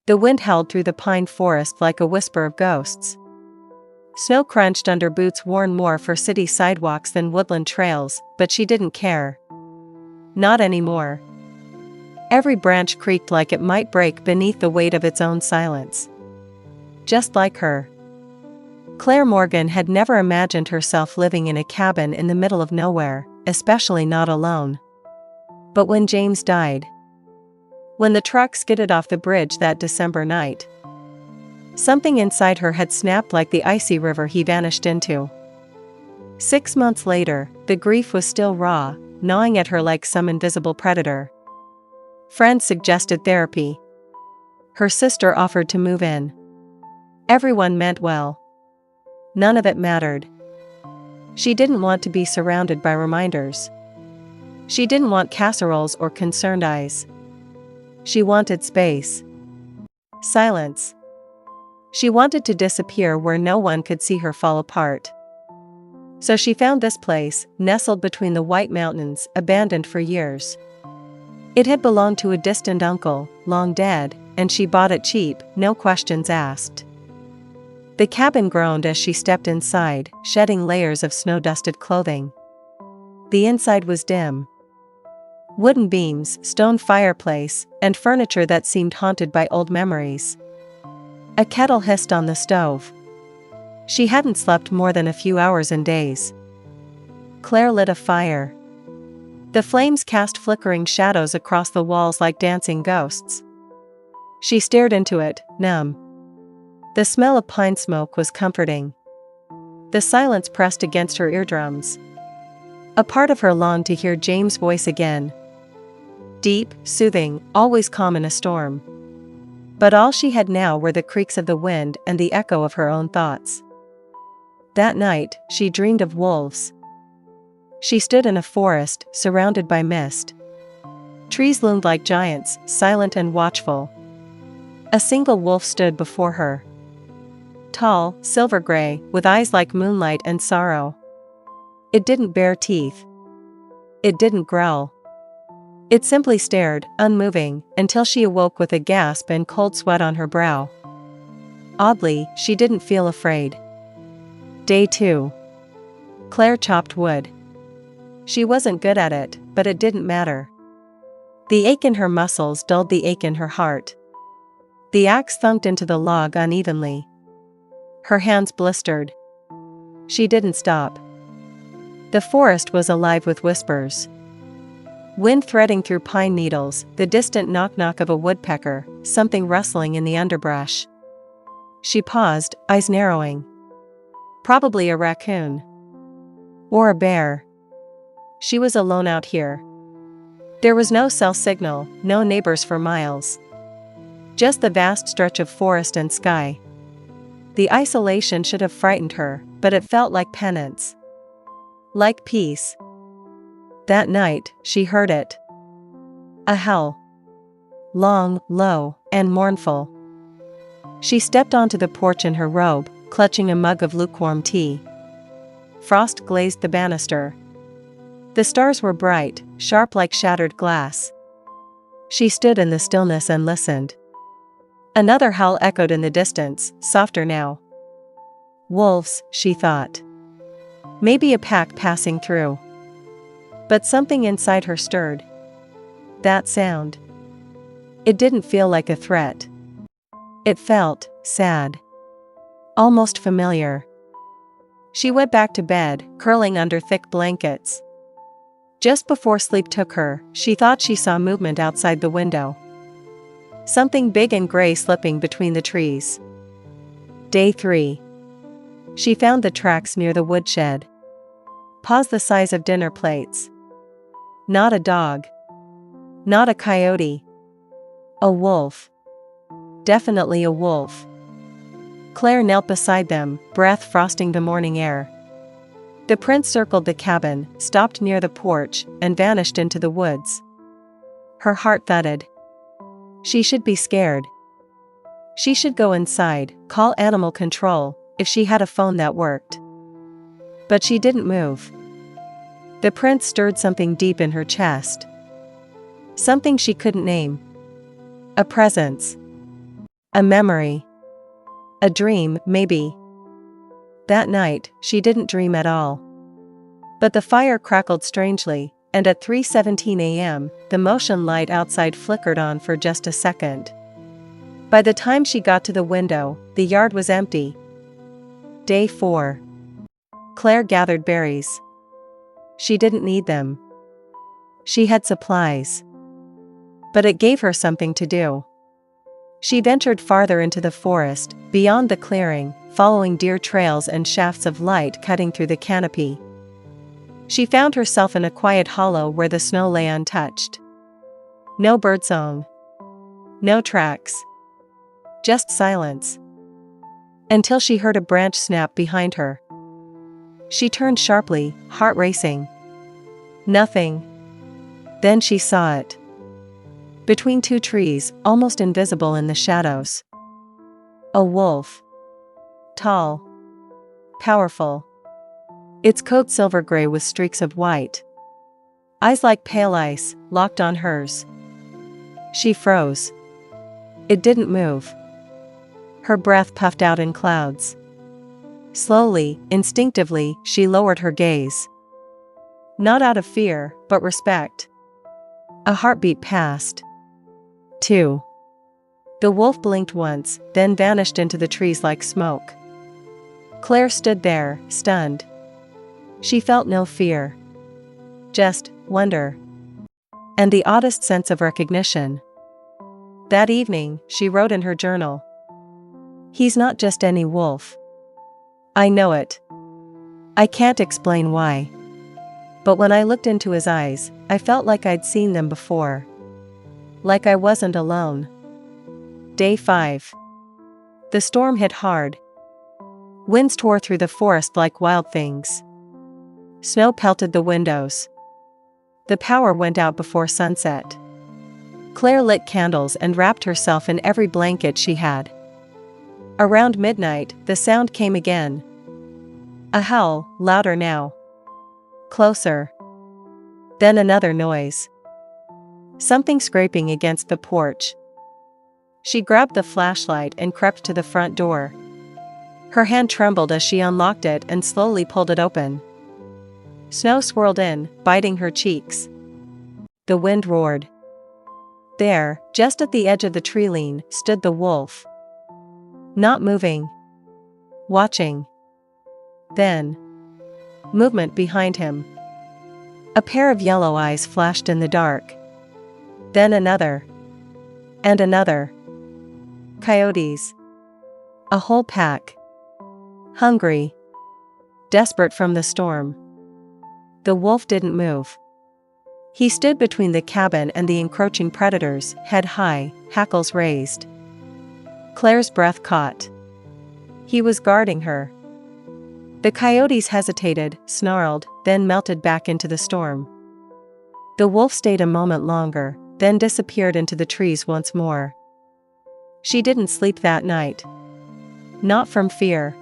The wind howled through the pine forest like a whisper of ghosts. Snow crunched under boots worn more for city sidewalks than woodland trails, but she didn't care. Not anymore. Every branch creaked like it might break beneath the weight of its own silence. Just like her. Claire Morgan had never imagined herself living in a cabin in the middle of nowhere, especially not alone. But when James died, when the truck skidded off the bridge that December night, something inside her had snapped like the icy river he vanished into. 6 months later, the grief was still raw, gnawing at her like some invisible predator. Friends suggested therapy. Her sister offered to move in. Everyone meant well. None of it mattered. She didn't want to be surrounded by reminders. She didn't want casseroles or concerned eyes. She wanted space. Silence. She wanted to disappear where no one could see her fall apart. So she found this place, nestled between the White Mountains, abandoned for years. It had belonged to a distant uncle, long dead, and she bought it cheap, no questions asked. The cabin groaned as she stepped inside, shedding layers of snow-dusted clothing. The inside was dim. Wooden beams, stone fireplace, and furniture that seemed haunted by old memories. A kettle hissed on the stove. She hadn't slept more than a few hours in days. Claire lit a fire. The flames cast flickering shadows across the walls like dancing ghosts. She stared into it, numb. The smell of pine smoke was comforting. The silence pressed against her eardrums. A part of her longed to hear James' voice again. Deep, soothing, always calm in a storm. But all she had now were the creaks of the wind and the echo of her own thoughts. That night, she dreamed of wolves. She stood in a forest, surrounded by mist. Trees loomed like giants, silent and watchful. A single wolf stood before her. Tall, silver gray, with eyes like moonlight and sorrow. It didn't bare teeth. It didn't growl. It simply stared, unmoving, until she awoke with a gasp and cold sweat on her brow. Oddly, she didn't feel afraid. Day 2. Claire chopped wood. She wasn't good at it, but it didn't matter. The ache in her muscles dulled the ache in her heart. The axe thunked into the log unevenly. Her hands blistered. She didn't stop. The forest was alive with whispers. Wind threading through pine needles, the distant knock-knock of a woodpecker, something rustling in the underbrush. She paused, eyes narrowing. Probably a raccoon. Or a bear. She was alone out here. There was no cell signal, no neighbors for miles. Just the vast stretch of forest and sky. The isolation should have frightened her, but it felt like penance. Like peace. That night, she heard it. A howl. Long, low, and mournful. She stepped onto the porch in her robe, clutching a mug of lukewarm tea. Frost glazed the banister. The stars were bright, sharp like shattered glass. She stood in the stillness and listened. Another howl echoed in the distance, softer now. Wolves, she thought. Maybe a pack passing through. But something inside her stirred. That sound. It didn't feel like a threat. It felt sad. Almost familiar. She went back to bed, curling under thick blankets. Just before sleep took her, she thought she saw movement outside the window. Something big and gray slipping between the trees. Day 3. She found the tracks near the woodshed. Paws the size of dinner plates. Not a dog. Not a coyote. A wolf. Definitely a wolf. Claire knelt beside them, breath frosting the morning air. The prince circled the cabin, stopped near the porch, and vanished into the woods. Her heart thudded. She should be scared. She should go inside, call animal control, if she had a phone that worked. But she didn't move. The prince stirred something deep in her chest. Something she couldn't name. A presence. A memory. A dream, maybe. That night, she didn't dream at all. But the fire crackled strangely, and at 3:17 a.m., the motion light outside flickered on for just a second. By the time she got to the window, the yard was empty. Day 4. Claire gathered berries. She didn't need them. She had supplies. But it gave her something to do. She ventured farther into the forest, beyond the clearing, following deer trails and shafts of light cutting through the canopy. She found herself in a quiet hollow where the snow lay untouched. No birdsong. No tracks. Just silence. Until she heard a branch snap behind her. She turned sharply, heart racing. Nothing. Then she saw it. Between two trees, almost invisible in the shadows. A wolf. Tall. Powerful. Its coat silver gray with streaks of white. Eyes like pale ice, locked on hers. She froze. It didn't move. Her breath puffed out in clouds. Slowly, instinctively, she lowered her gaze. Not out of fear, but respect. A heartbeat passed. 2. The wolf blinked once, then vanished into the trees like smoke. Claire stood there, stunned. She felt no fear. Just wonder. And the oddest sense of recognition. That evening, she wrote in her journal. He's not just any wolf. I know it. I can't explain why. But when I looked into his eyes, I felt like I'd seen them before. Like I wasn't alone. Day 5. The storm hit hard. Winds tore through the forest like wild things. Snow pelted the windows. The power went out before sunset. Claire lit candles and wrapped herself in every blanket she had. Around midnight, the sound came again. A howl, louder now. Closer. Then another noise. Something scraping against the porch. She grabbed the flashlight and crept to the front door. Her hand trembled as she unlocked it and slowly pulled it open. Snow swirled in, biting her cheeks. The wind roared. There, just at the edge of the tree line, stood the wolf. Not moving. Watching. Then. Movement behind him. A pair of yellow eyes flashed in the dark. Then another. And another. Coyotes. A whole pack. Hungry. Desperate from the storm. The wolf didn't move. He stood between the cabin and the encroaching predators, head high, hackles raised. Claire's breath caught. He was guarding her. The coyotes hesitated, snarled, then melted back into the storm. The wolf stayed a moment longer, then disappeared into the trees once more. She didn't sleep that night. Not from fear.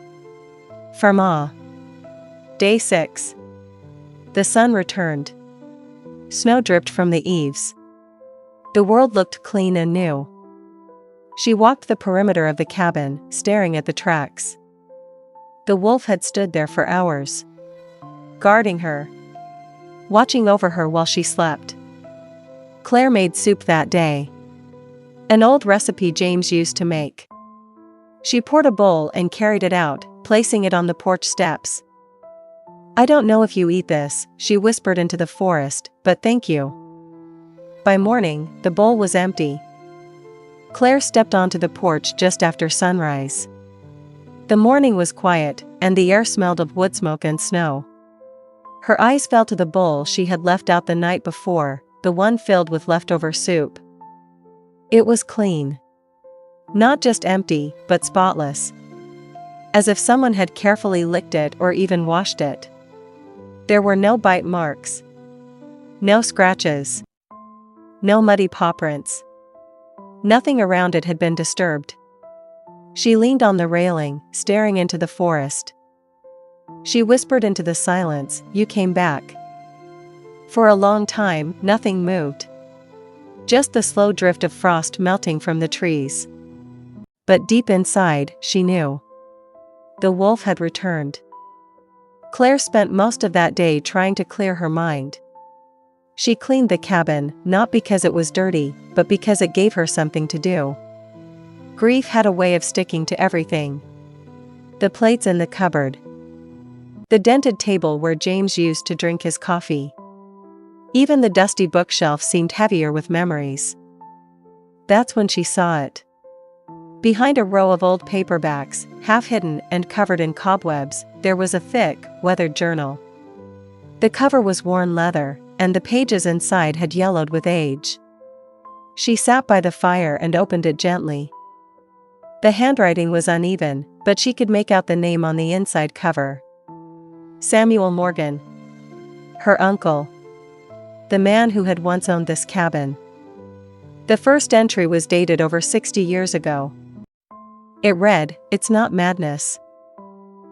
From awe. Day 6. The sun returned. Snow dripped from the eaves. The world looked clean and new. She walked the perimeter of the cabin, staring at the tracks. The wolf had stood there for hours. Guarding her. Watching over her while she slept. Claire made soup that day. An old recipe James used to make. She poured a bowl and carried it out, placing it on the porch steps. I don't know if you eat this, she whispered into the forest, but thank you. By morning, the bowl was empty. Claire stepped onto the porch just after sunrise. The morning was quiet, and the air smelled of wood smoke and snow. Her eyes fell to the bowl she had left out the night before, the one filled with leftover soup. It was clean. Not just empty, but spotless. As if someone had carefully licked it or even washed it. There were no bite marks. No scratches. No muddy paw prints. Nothing around it had been disturbed. She leaned on the railing, staring into the forest. She whispered into the silence, "You came back." For a long time, nothing moved. Just the slow drift of frost melting from the trees. But deep inside, she knew. The wolf had returned. Claire spent most of that day trying to clear her mind. She cleaned the cabin, not because it was dirty, but because it gave her something to do. Grief had a way of sticking to everything. The plates in the cupboard. The dented table where James used to drink his coffee. Even the dusty bookshelf seemed heavier with memories. That's when she saw it. Behind a row of old paperbacks, half hidden and covered in cobwebs, there was a thick, weathered journal. The cover was worn leather, and the pages inside had yellowed with age. She sat by the fire and opened it gently. The handwriting was uneven, but she could make out the name on the inside cover. Samuel Morgan. Her uncle. The man who had once owned this cabin. The first entry was dated over 60 years ago. It read, "It's not madness.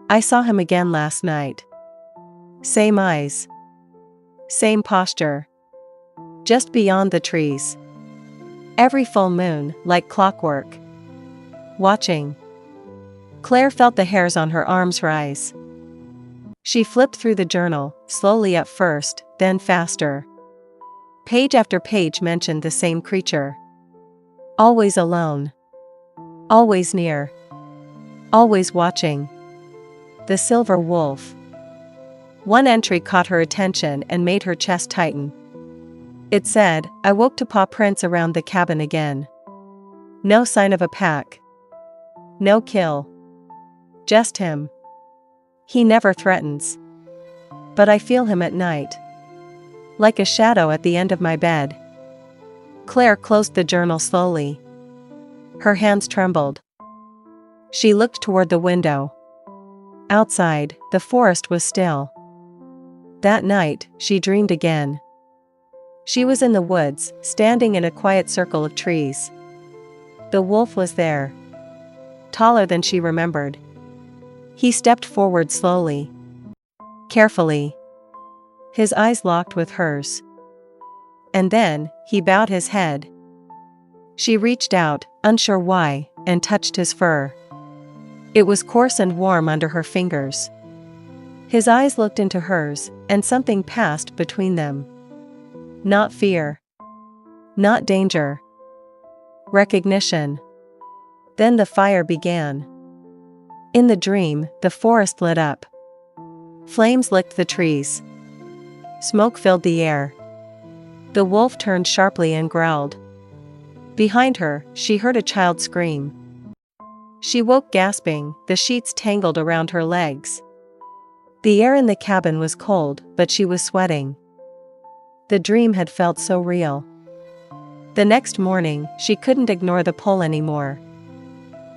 I saw him again last night. Same eyes. Same posture. Just beyond the trees. Every full moon, like clockwork. Watching." Claire felt the hairs on her arms rise. She flipped through the journal, slowly at first, then faster. Page after page mentioned the same creature. Always alone. Always near. Always watching. The silver wolf. One entry caught her attention and made her chest tighten. It said, "I woke to paw prints around the cabin again. No sign of a pack. No kill. Just him. He never threatens. But I feel him at night. Like a shadow at the end of my bed." Claire closed the journal slowly. Her hands trembled. She looked toward the window. Outside, the forest was still. That night, she dreamed again. She was in the woods, standing in a quiet circle of trees. The wolf was there. Taller than she remembered. He stepped forward slowly. Carefully. His eyes locked with hers. And then, he bowed his head. She reached out, unsure why, and touched his fur. It was coarse and warm under her fingers. His eyes looked into hers, and something passed between them. Not fear. Not danger. Recognition. Then the fire began. In the dream, the forest lit up. Flames licked the trees. Smoke filled the air. The wolf turned sharply and growled. Behind her, she heard a child scream. She woke gasping, the sheets tangled around her legs. The air in the cabin was cold, but she was sweating. The dream had felt so real. The next morning, she couldn't ignore the pull anymore.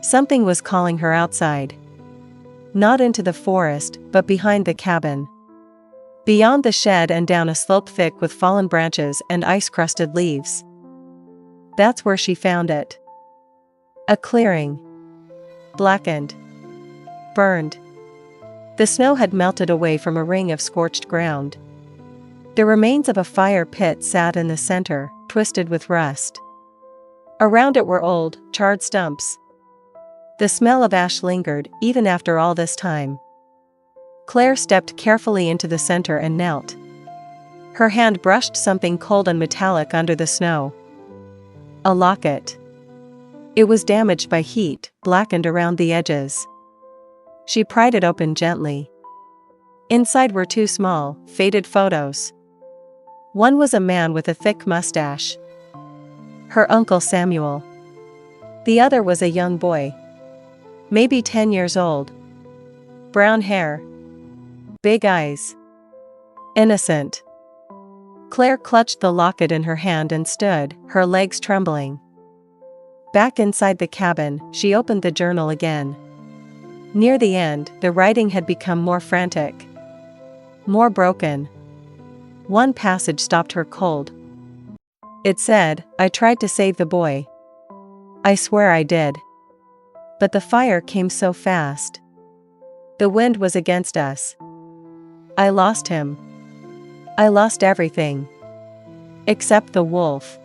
Something was calling her outside. Not into the forest, but behind the cabin. Beyond the shed and down a slope thick with fallen branches and ice-crusted leaves. That's where she found it. A clearing. Blackened. Burned. The snow had melted away from a ring of scorched ground. The remains of a fire pit sat in the center, twisted with rust. Around it were old, charred stumps. The smell of ash lingered, even after all this time. Claire stepped carefully into the center and knelt. Her hand brushed something cold and metallic under the snow. A locket. It was damaged by heat, blackened around the edges. She pried it open gently. Inside were two small, faded photos. One was a man with a thick mustache. Her Uncle Samuel. The other was a young boy. Maybe 10 years old. Brown hair. Big eyes. Innocent. Claire clutched the locket in her hand and stood, her legs trembling. Back inside the cabin, she opened the journal again. Near the end, the writing had become more frantic. More broken. One passage stopped her cold. It said, "I tried to save the boy. I swear I did. But the fire came so fast. The wind was against us. I lost him. I lost everything. Except the wolf.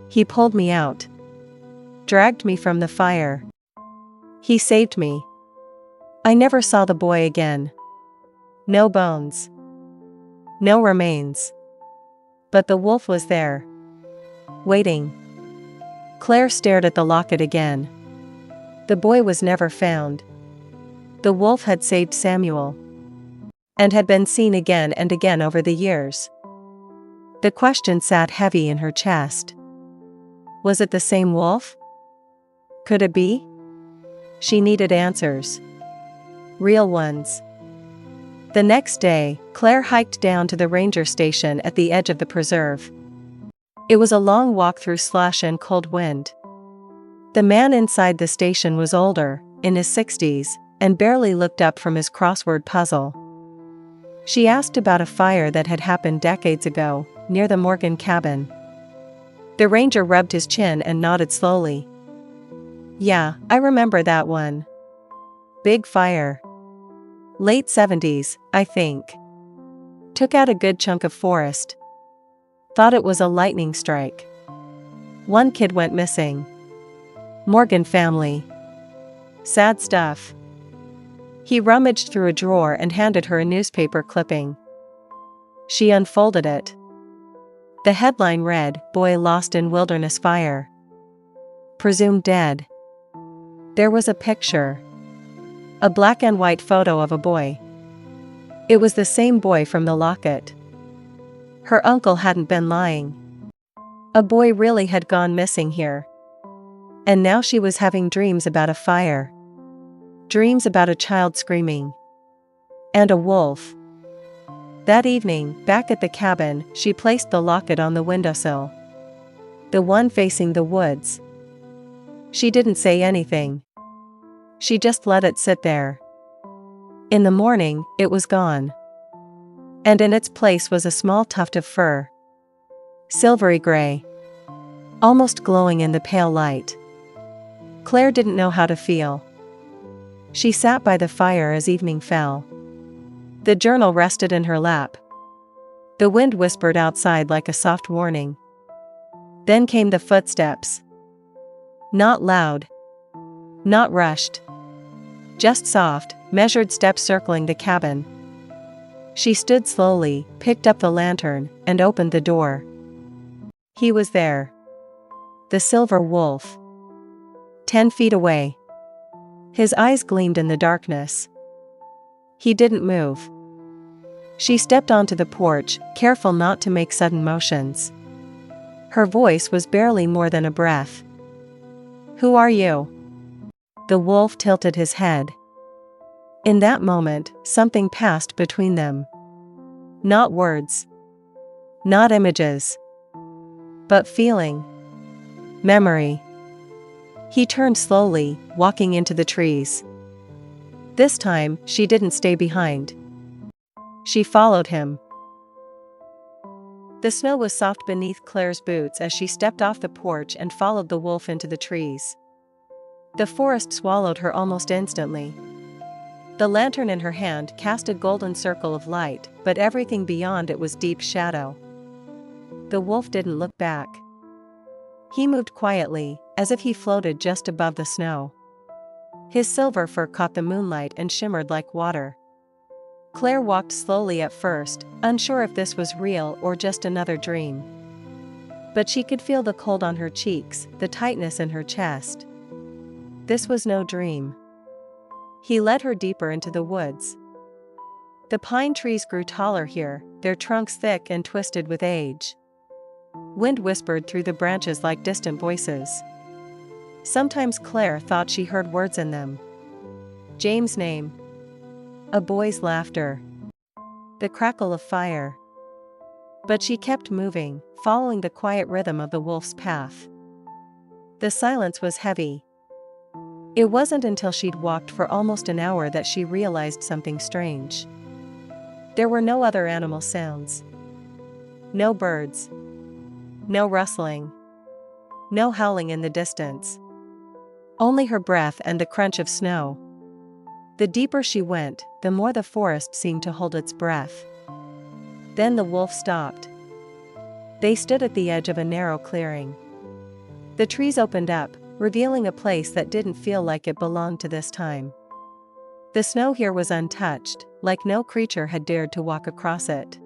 He pulled me out. Dragged me from the fire. He saved me. I never saw the boy again. No bones. No remains. But the wolf was there. Waiting. Claire stared at the locket again. The boy was never found. The wolf had saved Samuel. And had been seen again and again over the years. The question sat heavy in her chest. Was it the same wolf? Could it be? She needed answers. Real ones. The next day, Claire hiked down to the ranger station at the edge of the preserve. It was a long walk through slush and cold wind. The man inside the station was older, in his 60s, and barely looked up from his crossword puzzle. She asked about a fire that had happened decades ago, near the Morgan cabin. The ranger rubbed his chin and nodded slowly. Yeah, I remember that one. Big fire. Late 70s, I think. Took out a good chunk of forest. Thought it was a lightning strike. One kid went missing. Morgan family. Sad stuff. He rummaged through a drawer and handed her a newspaper clipping. She unfolded it. The headline read, "Boy Lost in Wilderness Fire. Presumed dead." There was a picture. A black and white photo of a boy. It was the same boy from the locket. Her uncle hadn't been lying. A boy really had gone missing here. And now she was having dreams about a fire. Dreams about a child screaming. And a wolf. That evening, back at the cabin, she placed the locket on the windowsill. The one facing the woods. She didn't say anything. She just let it sit there. In the morning, it was gone. And in its place was a small tuft of fur. Silvery gray. Almost glowing in the pale light. Claire didn't know how to feel. She sat by the fire as evening fell. The journal rested in her lap. The wind whispered outside like a soft warning. Then came the footsteps. Not loud. Not rushed. Just soft, measured steps circling the cabin. She stood slowly, picked up the lantern, and opened the door. He was there. The silver wolf. 10 feet away. His eyes gleamed in the darkness. He didn't move. She stepped onto the porch, careful not to make sudden motions. Her voice was barely more than a breath. "Who are you?" The wolf tilted his head. In that moment, something passed between them. Not words. Not images. But feeling. Memory. He turned slowly, walking into the trees. This time, she didn't stay behind. She followed him. The snow was soft beneath Claire's boots as she stepped off the porch and followed the wolf into the trees. The forest swallowed her almost instantly. The lantern in her hand cast a golden circle of light, but everything beyond it was deep shadow. The wolf didn't look back. He moved quietly, as if he floated just above the snow. His silver fur caught the moonlight and shimmered like water. Claire walked slowly at first, unsure if this was real or just another dream. But she could feel the cold on her cheeks, the tightness in her chest. This was no dream. He led her deeper into the woods. The pine trees grew taller here, their trunks thick and twisted with age. Wind whispered through the branches like distant voices. Sometimes Claire thought she heard words in them. James' name. A boy's laughter. The crackle of fire. But she kept moving, following the quiet rhythm of the wolf's path. The silence was heavy. It wasn't until she'd walked for almost an hour that she realized something strange. There were no other animal sounds. No birds. No rustling. No howling in the distance. Only her breath and the crunch of snow. The deeper she went, the more the forest seemed to hold its breath. Then the wolf stopped. They stood at the edge of a narrow clearing. The trees opened up, revealing a place that didn't feel like it belonged to this time. The snow here was untouched, like no creature had dared to walk across it.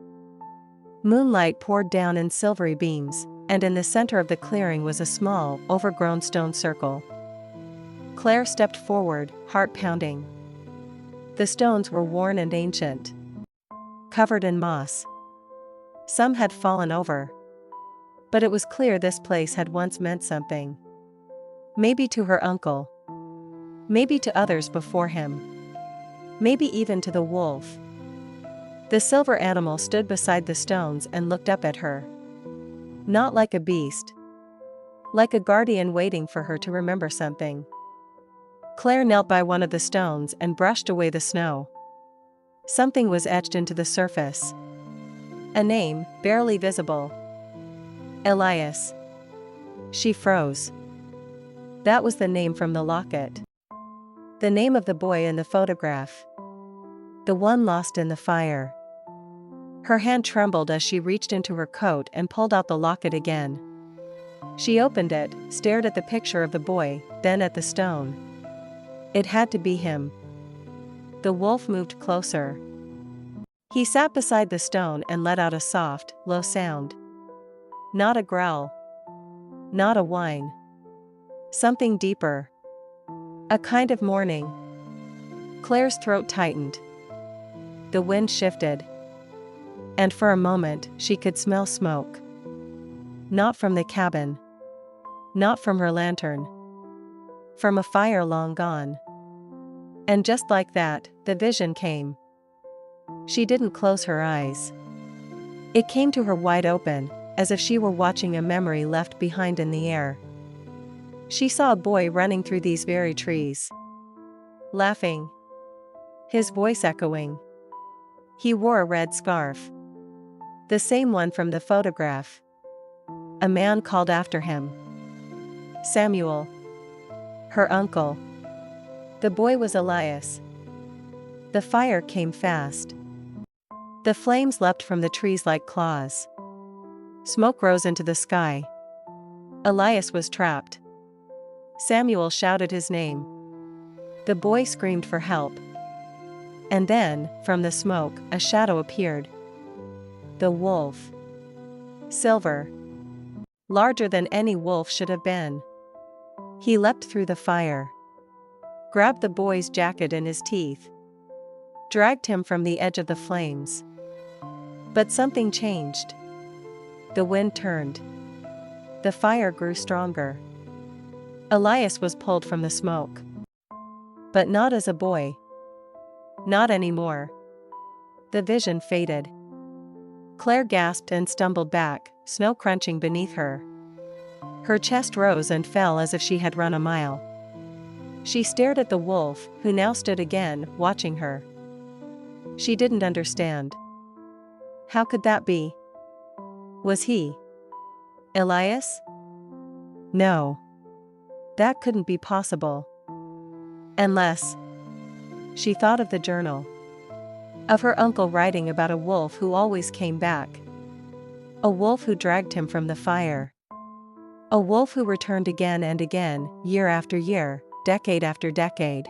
Moonlight poured down in silvery beams, and in the center of the clearing was a small, overgrown stone circle. Claire stepped forward, heart pounding. The stones were worn and ancient, covered in moss. Some had fallen over. But it was clear this place had once meant something. Maybe to her uncle. Maybe to others before him. Maybe even to the wolf. The silver animal stood beside the stones and looked up at her. Not like a beast. Like a guardian waiting for her to remember something. Claire knelt by one of the stones and brushed away the snow. Something was etched into the surface. A name, barely visible. Elias. She froze. That was the name from the locket. The name of the boy in the photograph. The one lost in the fire. Her hand trembled as she reached into her coat and pulled out the locket again. She opened it, stared at the picture of the boy, then at the stone. It had to be him. The wolf moved closer. He sat beside the stone and let out a soft, low sound. Not a growl. Not a whine. Something deeper. A kind of mourning. Claire's throat tightened. The wind shifted. And for a moment, she could smell smoke. Not from the cabin. Not from her lantern. From a fire long gone. And just like that, the vision came. She didn't close her eyes. It came to her wide open, as if she were watching a memory left behind in the air. She saw a boy running through these very trees. Laughing. His voice echoing. He wore a red scarf. The same one from the photograph. A man called after him. Samuel. Her uncle. The boy was Elias. The fire came fast. The flames leapt from the trees like claws. Smoke rose into the sky. Elias was trapped. Samuel shouted his name. The boy screamed for help. And then, from the smoke, a shadow appeared. The wolf. Silver. Larger than any wolf should have been. He leapt through the fire. Grabbed the boy's jacket in his teeth. Dragged him from the edge of the flames. But something changed. The wind turned. The fire grew stronger. Elias was pulled from the smoke. But not as a boy. Not anymore. The vision faded. Claire gasped and stumbled back, snow crunching beneath her. Her chest rose and fell as if she had run a mile. She stared at the wolf, who now stood again, watching her. She didn't understand. How could that be? Was he Elias? No. That couldn't be possible. Unless... She thought of the journal. Of her uncle writing about a wolf who always came back. A wolf who dragged him from the fire. A wolf who returned again and again, year after year, decade after decade.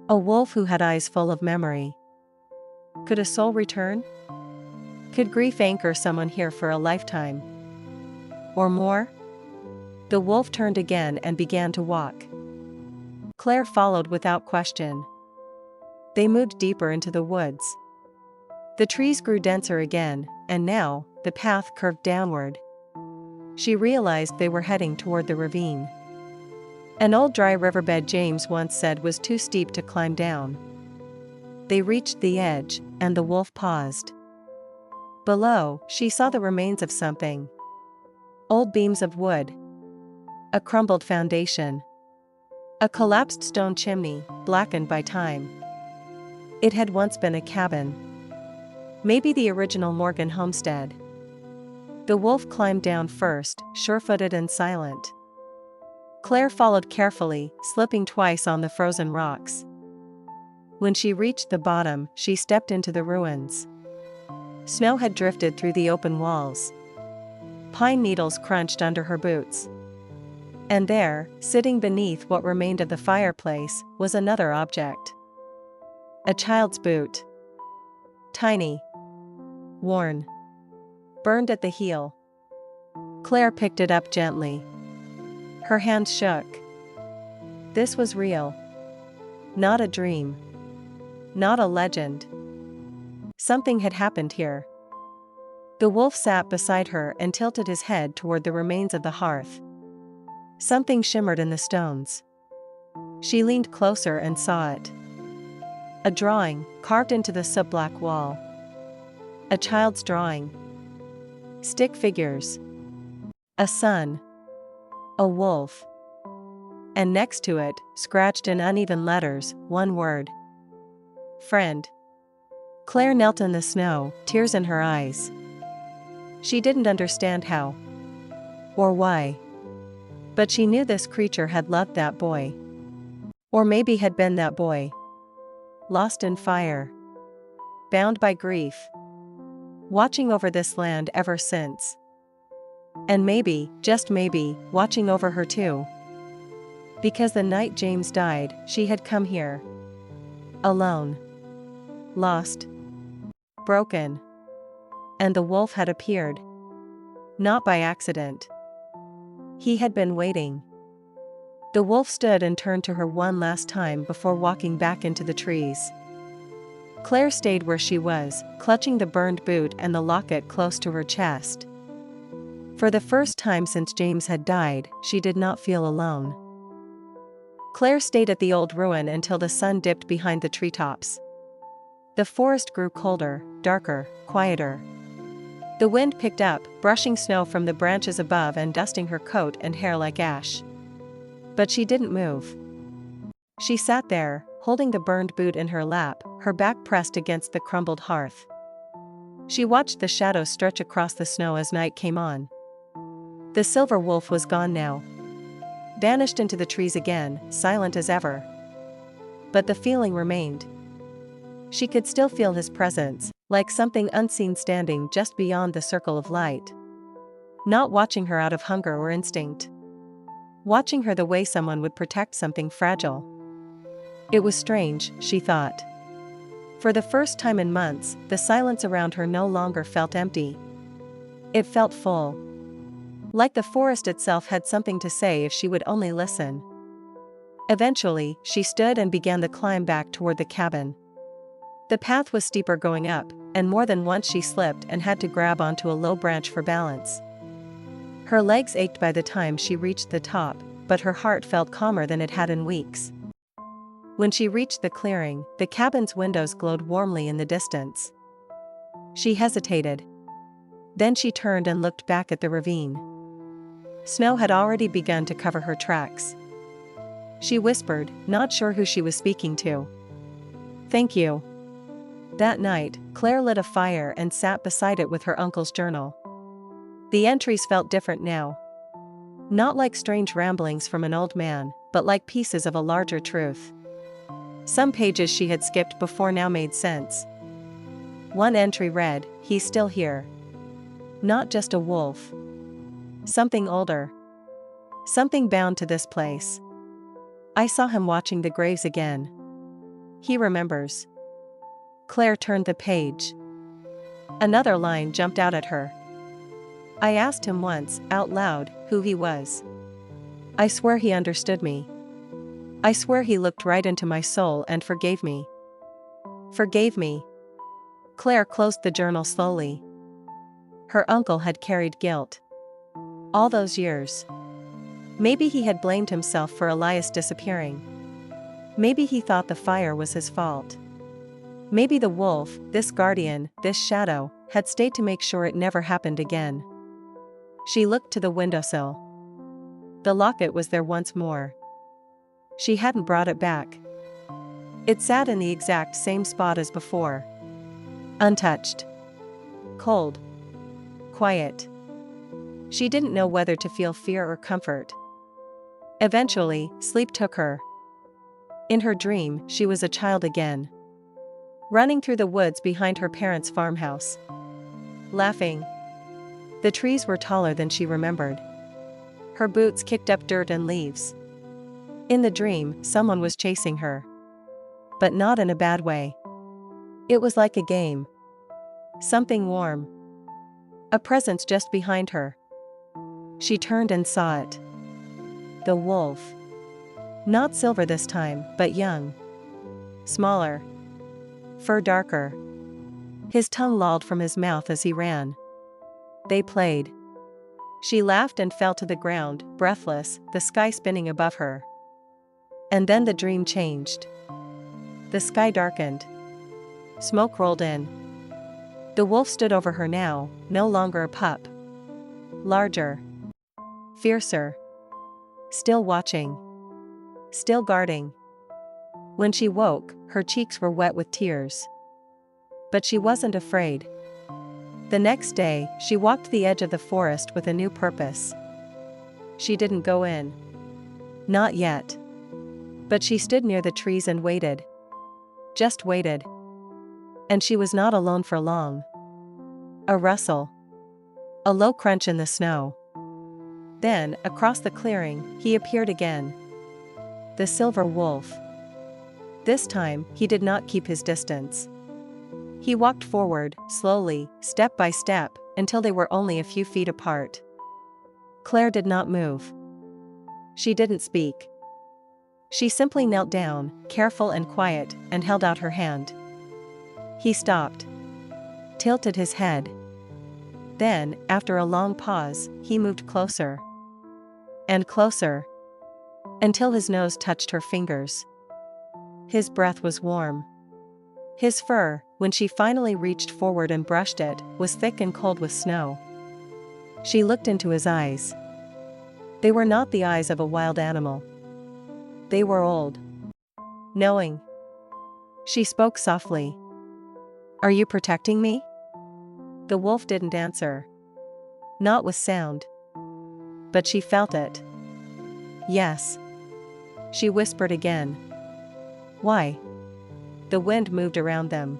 A wolf who had eyes full of memory. Could a soul return? Could grief anchor someone here for a lifetime? Or more? The wolf turned again and began to walk. Claire followed without question. They moved deeper into the woods. The trees grew denser again, and now, the path curved downward. She realized they were heading toward the ravine. An old dry riverbed James once said was too steep to climb down. They reached the edge, and the wolf paused. Below, she saw the remains of something. Old beams of wood. A crumbled foundation. A collapsed stone chimney, blackened by time. It had once been a cabin. Maybe the original Morgan homestead. The wolf climbed down first, sure-footed and silent. Claire followed carefully, slipping twice on the frozen rocks. When she reached the bottom, she stepped into the ruins. Snow had drifted through the open walls. Pine needles crunched under her boots. And there, sitting beneath what remained of the fireplace, was another object. A child's boot. Tiny. Worn. Burned at the heel. Claire picked it up gently. Her hand shook. This was real. Not a dream. Not a legend. Something had happened here. The wolf sat beside her and tilted his head toward the remains of the hearth. Something shimmered in the stones. She leaned closer and saw it. A drawing, carved into the soot-black wall. A child's drawing. Stick figures. A sun. A wolf. And next to it, scratched in uneven letters, one word. Friend. Claire knelt in the snow, tears in her eyes. She didn't understand how. Or why. But she knew this creature had loved that boy. Or maybe had been that boy. Lost in fire. Bound by grief. Watching over this land ever since. And maybe, just maybe, watching over her too. Because the night James died, she had come here. Alone. Lost. Broken. And the wolf had appeared. Not by accident. He had been waiting. The wolf stood and turned to her one last time before walking back into the trees. Claire stayed where she was, clutching the burned boot and the locket close to her chest. For the first time since James had died, she did not feel alone. Claire stayed at the old ruin until the sun dipped behind the treetops. The forest grew colder, darker, quieter. The wind picked up, brushing snow from the branches above and dusting her coat and hair like ash. But she didn't move. She sat there, holding the burned boot in her lap, her back pressed against the crumbled hearth. She watched the shadows stretch across the snow as night came on. The silver wolf was gone now. Vanished into the trees again, silent as ever. But the feeling remained. She could still feel his presence, like something unseen standing just beyond the circle of light. Not watching her out of hunger or instinct. Watching her the way someone would protect something fragile. It was strange, she thought. For the first time in months, the silence around her no longer felt empty. It felt full. Like the forest itself had something to say if she would only listen. Eventually, she stood and began the climb back toward the cabin. The path was steeper going up, and more than once she slipped and had to grab onto a low branch for balance. Her legs ached by the time she reached the top, but her heart felt calmer than it had in weeks. When she reached the clearing, the cabin's windows glowed warmly in the distance. She hesitated. Then she turned and looked back at the ravine. Snow had already begun to cover her tracks. She whispered, not sure who she was speaking to. "Thank you." That night, Claire lit a fire and sat beside it with her uncle's journal. The entries felt different now. Not like strange ramblings from an old man, but like pieces of a larger truth. Some pages she had skipped before now made sense. One entry read, "He's still here. Not just a wolf. Something older. Something bound to this place. I saw him watching the graves again. He remembers." Claire turned the page. Another line jumped out at her. "I asked him once, out loud, who he was. I swear he understood me. I swear he looked right into my soul and forgave me. Forgave me." Claire closed the journal slowly. Her uncle had carried guilt. All those years. Maybe he had blamed himself for Elias disappearing. Maybe he thought the fire was his fault. Maybe the wolf, this guardian, this shadow, had stayed to make sure it never happened again. She looked to the windowsill. The locket was there once more. She hadn't brought it back. It sat in the exact same spot as before. Untouched. Cold. Quiet. She didn't know whether to feel fear or comfort. Eventually, sleep took her. In her dream, she was a child again. Running through the woods behind her parents' farmhouse. Laughing. The trees were taller than she remembered. Her boots kicked up dirt and leaves. In the dream, someone was chasing her. But not in a bad way. It was like a game. Something warm. A presence just behind her. She turned and saw it. The wolf. Not silver this time, but young. Smaller. Fur darker. His tongue lolled from his mouth as he ran. They played. She laughed and fell to the ground, breathless, the sky spinning above her. And then the dream changed. The sky darkened. Smoke rolled in. The wolf stood over her now, no longer a pup. Larger. Fiercer. Still watching. Still guarding. When she woke, her cheeks were wet with tears. But she wasn't afraid. The next day, she walked the edge of the forest with a new purpose. She didn't go in. Not yet. But she stood near the trees and waited. Just waited. And she was not alone for long. A rustle. A low crunch in the snow. Then, across the clearing, he appeared again. The silver wolf. This time, he did not keep his distance. He walked forward, slowly, step by step, until they were only a few feet apart. Claire did not move. She didn't speak. She simply knelt down, careful and quiet, and held out her hand. He stopped. Tilted his head. Then, after a long pause, he moved closer. And closer. Until his nose touched her fingers. His breath was warm. His fur, when she finally reached forward and brushed it, was thick and cold with snow. She looked into his eyes. They were not the eyes of a wild animal. They were old. Knowing. She spoke softly. "Are you protecting me?" The wolf didn't answer. Not with sound. But she felt it. "Yes." She whispered again. "Why?" The wind moved around them.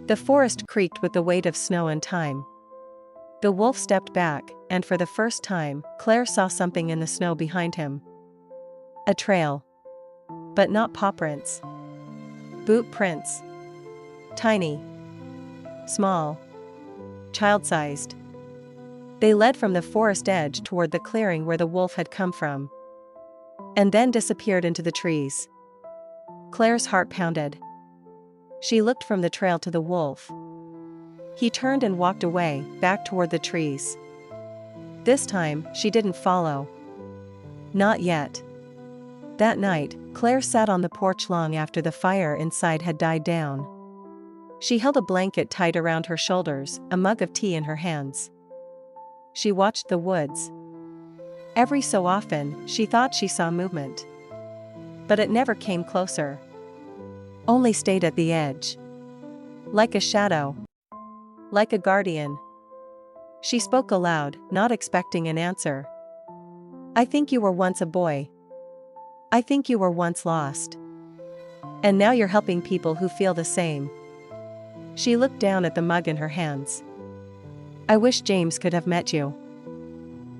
The forest creaked with the weight of snow and time. The wolf stepped back, and for the first time, Claire saw something in the snow behind him. A trail. But not paw prints. Boot prints. Tiny. Small. Child-sized. They led from the forest edge toward the clearing where the wolf had come from. And then disappeared into the trees. Claire's heart pounded. She looked from the trail to the wolf. He turned and walked away, back toward the trees. This time, she didn't follow. Not yet. That night, Claire sat on the porch long after the fire inside had died down. She held a blanket tight around her shoulders, a mug of tea in her hands. She watched the woods. Every so often, she thought she saw movement. But it never came closer. Only stayed at the edge. Like a shadow. Like a guardian. She spoke aloud, not expecting an answer. "I think you were once a boy. I think you were once lost. And now you're helping people who feel the same." She looked down at the mug in her hands. "I wish James could have met you."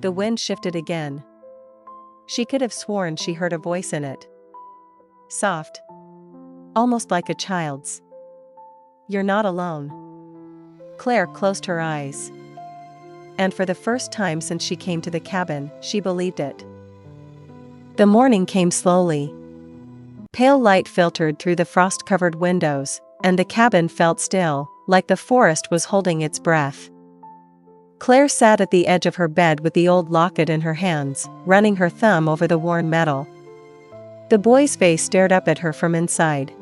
The wind shifted again. She could have sworn she heard a voice in it. Soft. Almost like a child's. "You're not alone." Claire closed her eyes. And for the first time since she came to the cabin, she believed it. The morning came slowly. Pale light filtered through the frost-covered windows, and the cabin felt still, like the forest was holding its breath. Claire sat at the edge of her bed with the old locket in her hands, running her thumb over the worn metal. The boy's face stared up at her from inside.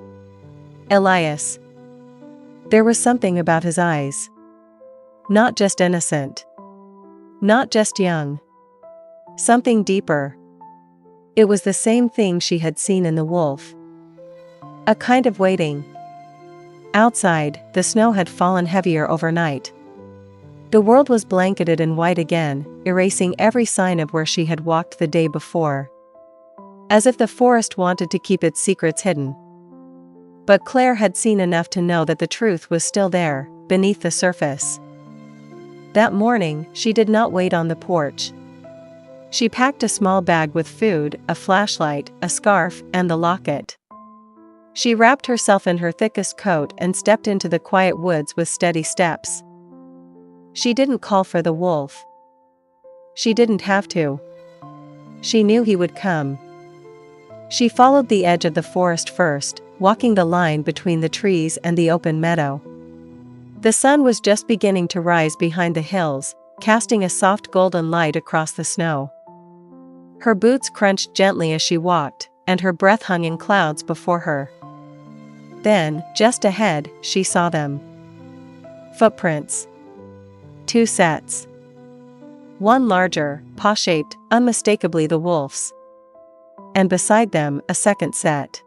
Elias. There was something about his eyes. Not just innocent. Not just young. Something deeper. It was the same thing she had seen in the wolf. A kind of waiting. Outside, the snow had fallen heavier overnight. The world was blanketed in white again, erasing every sign of where she had walked the day before. As if the forest wanted to keep its secrets hidden. But Claire had seen enough to know that the truth was still there, beneath the surface. That morning, she did not wait on the porch. She packed a small bag with food, a flashlight, a scarf, and the locket. She wrapped herself in her thickest coat and stepped into the quiet woods with steady steps. She didn't call for the wolf. She didn't have to. She knew he would come. She followed the edge of the forest first, walking the line between the trees and the open meadow. The sun was just beginning to rise behind the hills, casting a soft golden light across the snow. Her boots crunched gently as she walked, and her breath hung in clouds before her. Then, just ahead, she saw them. Footprints. 2 sets. One larger, paw-shaped, unmistakably the wolf's. And beside them, a second set.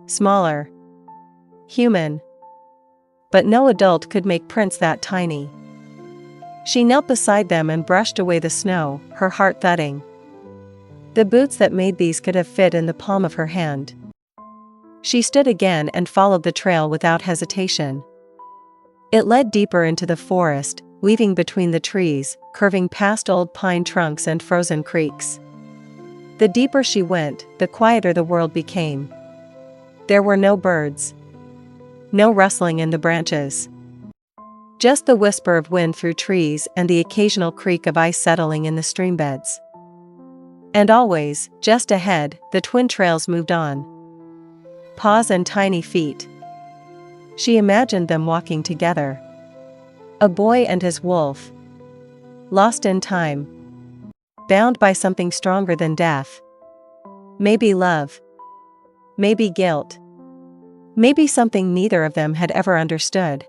Smaller. Human. But no adult could make prints that tiny. She knelt beside them and brushed away the snow, her heart thudding. The boots that made these could have fit in the palm of her hand. She stood again and followed the trail without hesitation. It led deeper into the forest, weaving between the trees, curving past old pine trunks and frozen creeks. The deeper she went, the quieter the world became. There were no birds. No rustling in the branches. Just the whisper of wind through trees and the occasional creak of ice settling in the streambeds. And always, just ahead, the twin trails moved on. Paws and tiny feet. She imagined them walking together. A boy and his wolf. Lost in time. Bound by something stronger than death. Maybe love. Maybe guilt. Maybe something neither of them had ever understood.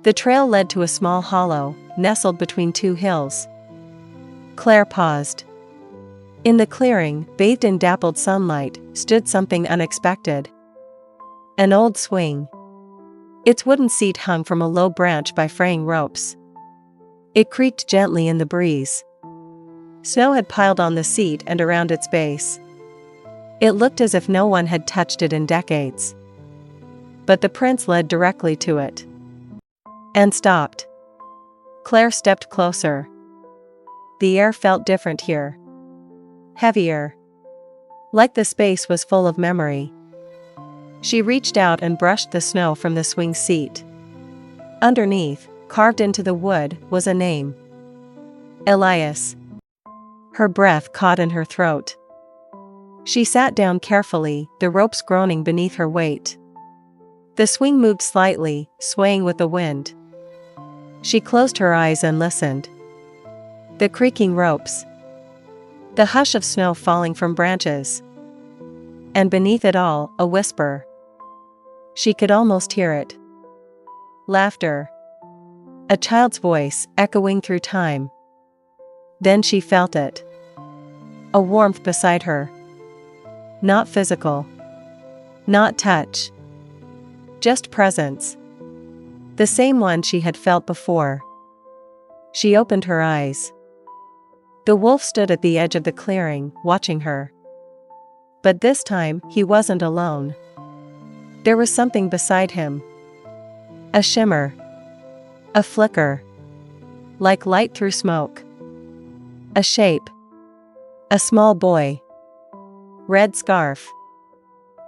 The trail led to a small hollow, nestled between 2 hills. Claire paused. In the clearing, bathed in dappled sunlight, stood something unexpected. An old swing. Its wooden seat hung from a low branch by fraying ropes. It creaked gently in the breeze. Snow had piled on the seat and around its base. It looked as if no one had touched it in decades. But the prints led directly to it. And stopped. Claire stepped closer. The air felt different here. Heavier. Like the space was full of memory. She reached out and brushed the snow from the swing seat. Underneath, carved into the wood, was a name. Elias. Her breath caught in her throat. She sat down carefully, the ropes groaning beneath her weight. The swing moved slightly, swaying with the wind. She closed her eyes and listened. The creaking ropes. The hush of snow falling from branches. And beneath it all, a whisper. She could almost hear it. Laughter. A child's voice, echoing through time. Then she felt it. A warmth beside her. Not physical. Not touch. Just presence. The same one she had felt before. She opened her eyes. The wolf stood at the edge of the clearing, watching her. But this time, he wasn't alone. There was something beside him. A shimmer. A flicker. Like light through smoke. A shape. A small boy. Red scarf.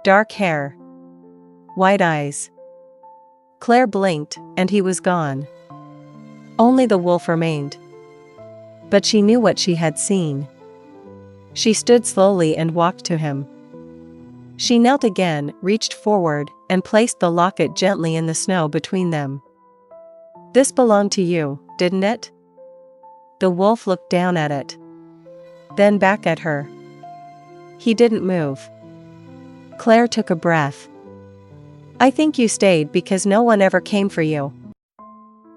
Dark hair. White eyes. Claire blinked, and he was gone. Only the wolf remained. But she knew what she had seen. She stood slowly and walked to him. She knelt again, reached forward, and placed the locket gently in the snow between them. This belonged to you, didn't it? The wolf looked down at it. Then back at her. He didn't move. Claire took a breath. I think you stayed because no one ever came for you.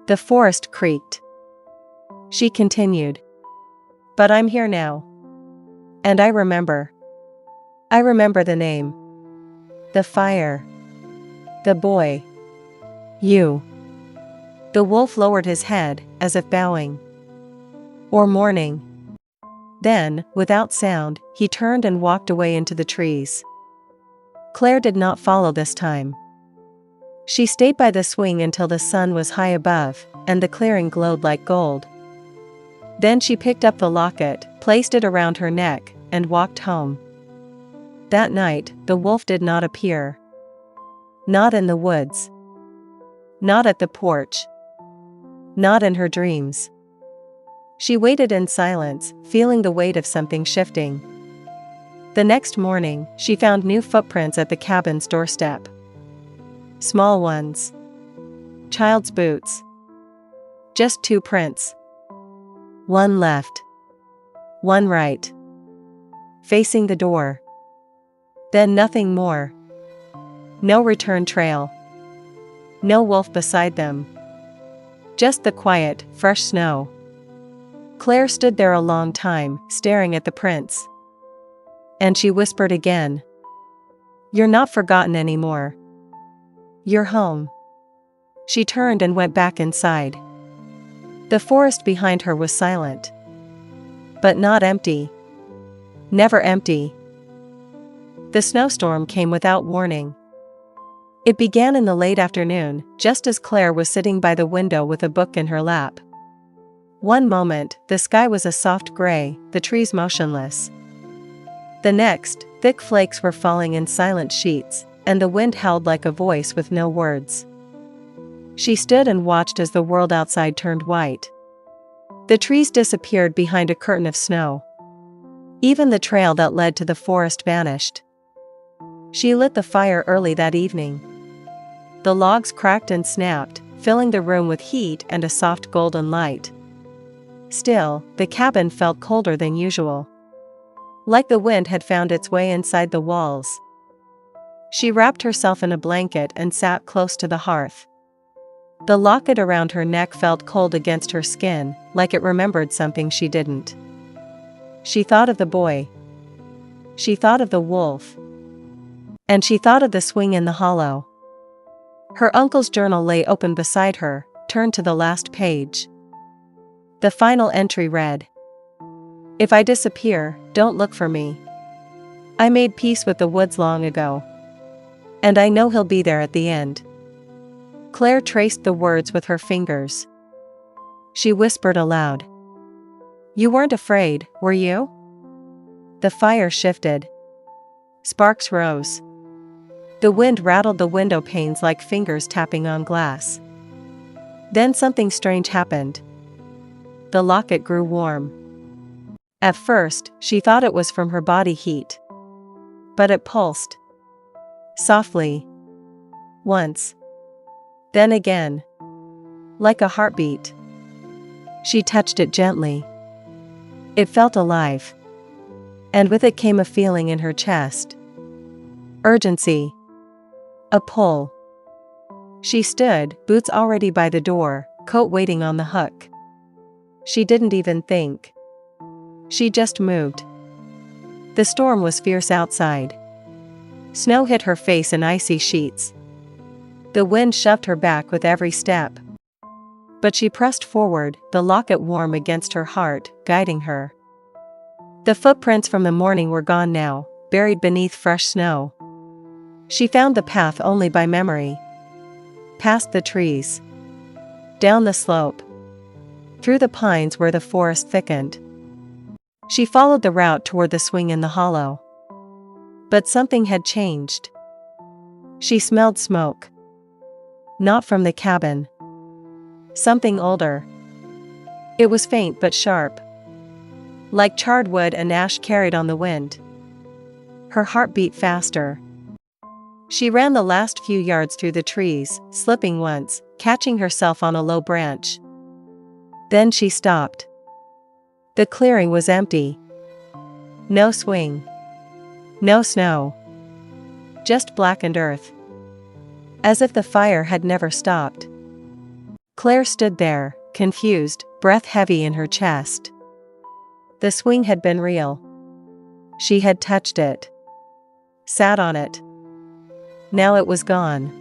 The forest creaked. She continued. But I'm here now. And I remember. I remember the name. The fire. The boy. You. The wolf lowered his head, as if bowing. Or mourning. Then, without sound, he turned and walked away into the trees. Claire did not follow this time. She stayed by the swing until the sun was high above, and the clearing glowed like gold. Then she picked up the locket, placed it around her neck, and walked home. That night, the wolf did not appear. Not in the woods. Not at the porch. Not in her dreams. She waited in silence, feeling the weight of something shifting. The next morning, she found new footprints at the cabin's doorstep. Small ones. Child's boots. Just 2 prints. One left. One right. Facing the door. Then nothing more. No return trail. No wolf beside them. Just the quiet, fresh snow. Claire stood there a long time, staring at the prints. And she whispered again. "You're not forgotten anymore. You're home." She turned and went back inside. The forest behind her was silent. But not empty. Never empty. The snowstorm came without warning. It began in the late afternoon, just as Claire was sitting by the window with a book in her lap. One moment, the sky was a soft gray, the trees motionless. The next, thick flakes were falling in silent sheets, and the wind howled like a voice with no words. She stood and watched as the world outside turned white. The trees disappeared behind a curtain of snow. Even the trail that led to the forest vanished. She lit the fire early that evening. The logs cracked and snapped, filling the room with heat and a soft golden light. Still, the cabin felt colder than usual. Like the wind had found its way inside the walls. She wrapped herself in a blanket and sat close to the hearth. The locket around her neck felt cold against her skin, like it remembered something she didn't. She thought of the boy. She thought of the wolf. And she thought of the swing in the hollow. Her uncle's journal lay open beside her, turned to the last page. The final entry read, "If I disappear, don't look for me. I made peace with the woods long ago. And I know he'll be there at the end." Claire traced the words with her fingers. She whispered aloud. "You weren't afraid, were you?" The fire shifted. Sparks rose. The wind rattled the window panes like fingers tapping on glass. Then something strange happened. The locket grew warm. At first, she thought it was from her body heat. But it pulsed. Softly. Once. Then again. Like a heartbeat. She touched it gently. It felt alive. And with it came a feeling in her chest. Urgency. A pull. She stood, boots already by the door, coat waiting on the hook. She didn't even think. She just moved. The storm was fierce outside. Snow hit her face in icy sheets. The wind shoved her back with every step. But she pressed forward, the locket warm against her heart, guiding her. The footprints from the morning were gone now, buried beneath fresh snow. She found the path only by memory. Past the trees. Down the slope. Through the pines where the forest thickened. She followed the route toward the swing in the hollow. But something had changed. She smelled smoke. Not from the cabin. Something older. It was faint but sharp. Like charred wood and ash carried on the wind. Her heart beat faster. She ran the last few yards through the trees, slipping once, catching herself on a low branch. Then she stopped. The clearing was empty. No swing. No snow. Just blackened earth. As if the fire had never stopped. Claire stood there, confused, breath heavy in her chest. The swing had been real. She had touched it. Sat on it. Now it was gone.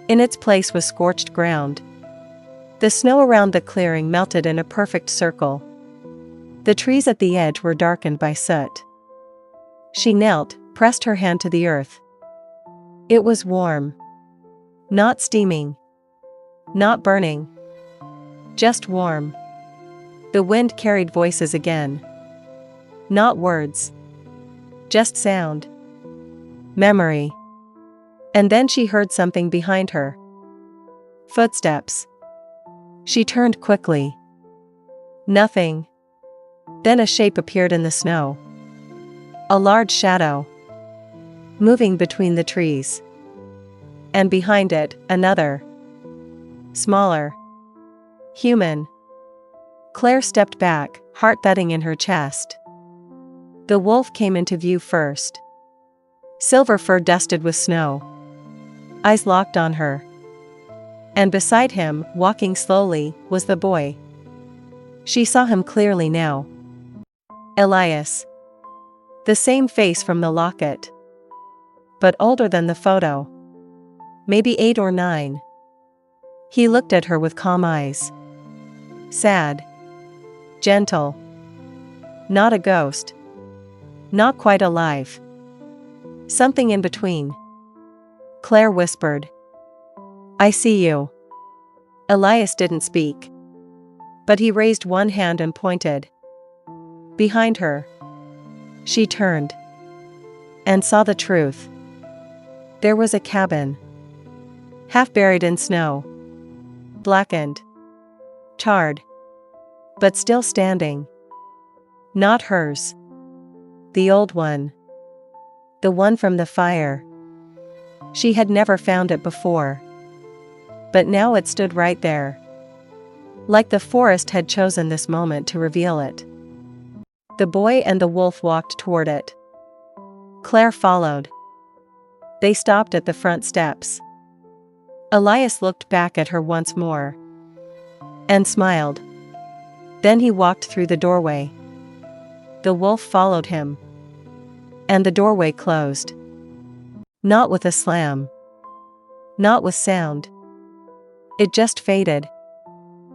In its place was scorched ground. The snow around the clearing melted in a perfect circle. The trees at the edge were darkened by soot. She knelt, pressed her hand to the earth. It was warm. Not steaming. Not burning. Just warm. The wind carried voices again. Not words. Just sound. Memory. And then she heard something behind her. Footsteps. She turned quickly. Nothing. Then a shape appeared in the snow. A large shadow. Moving between the trees. And behind it, another. Smaller. Human. Claire stepped back, heart thudding in her chest. The wolf came into view first. Silver fur dusted with snow. Eyes locked on her. And beside him, walking slowly, was the boy. She saw him clearly now. Elias. The same face from the locket. But older than the photo. Maybe 8 or 9. He looked at her with calm eyes. Sad. Gentle. Not a ghost. Not quite alive. Something in between. Claire whispered. I see you. Elias didn't speak. But he raised one hand and pointed. Behind her. She turned. And saw the truth. There was a cabin. Half buried in snow. Blackened. Charred. But still standing. Not hers. The old one. The one from the fire. She had never found it before. But now it stood right there. Like the forest had chosen this moment to reveal it. The boy and the wolf walked toward it. Claire followed. They stopped at the front steps. Elias looked back at her once more. And smiled. Then he walked through the doorway. The wolf followed him. And the doorway closed. Not with a slam. Not with sound. It just faded.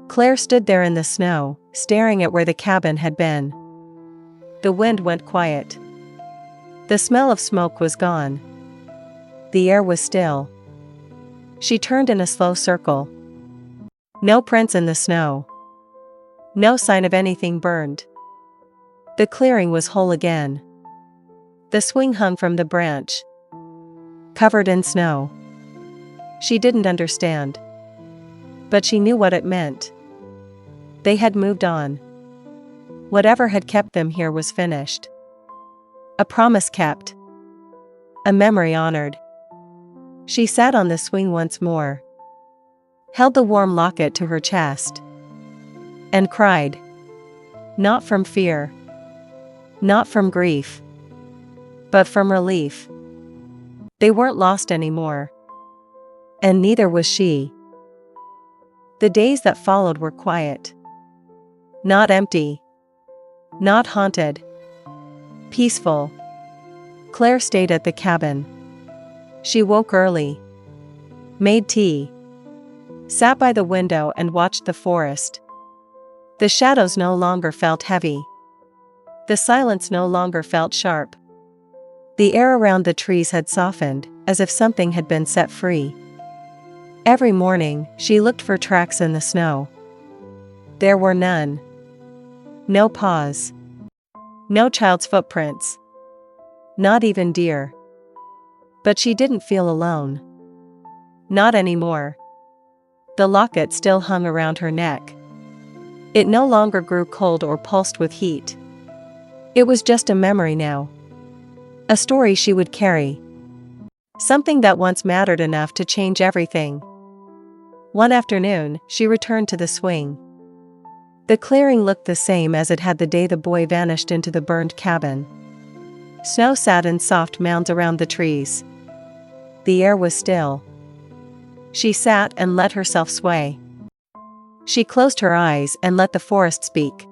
Claire stood there in the snow, staring at where the cabin had been. The wind went quiet. The smell of smoke was gone. The air was still. She turned in a slow circle. No prints in the snow. No sign of anything burned. The clearing was whole again. The swing hung from the branch. Covered in snow. She didn't understand. But she knew what it meant. They had moved on. Whatever had kept them here was finished. A promise kept. A memory honored. She sat on the swing once more. Held the warm locket to her chest. And cried. Not from fear. Not from grief. But from relief. They weren't lost anymore. And neither was she. The days that followed were quiet. Not empty. Not haunted. Peaceful. Claire stayed at the cabin. She woke early. Made tea. Sat by the window and watched the forest. The shadows no longer felt heavy. The silence no longer felt sharp. The air around the trees had softened, as if something had been set free. Every morning, she looked for tracks in the snow. There were none. No paws. No child's footprints. Not even deer. But she didn't feel alone. Not anymore. The locket still hung around her neck. It no longer grew cold or pulsed with heat. It was just a memory now. A story she would carry. Something that once mattered enough to change everything. One afternoon, she returned to the swing. The clearing looked the same as it had the day the boy vanished into the burned cabin. Snow sat in soft mounds around the trees. The air was still. She sat and let herself sway. She closed her eyes and let the forest speak.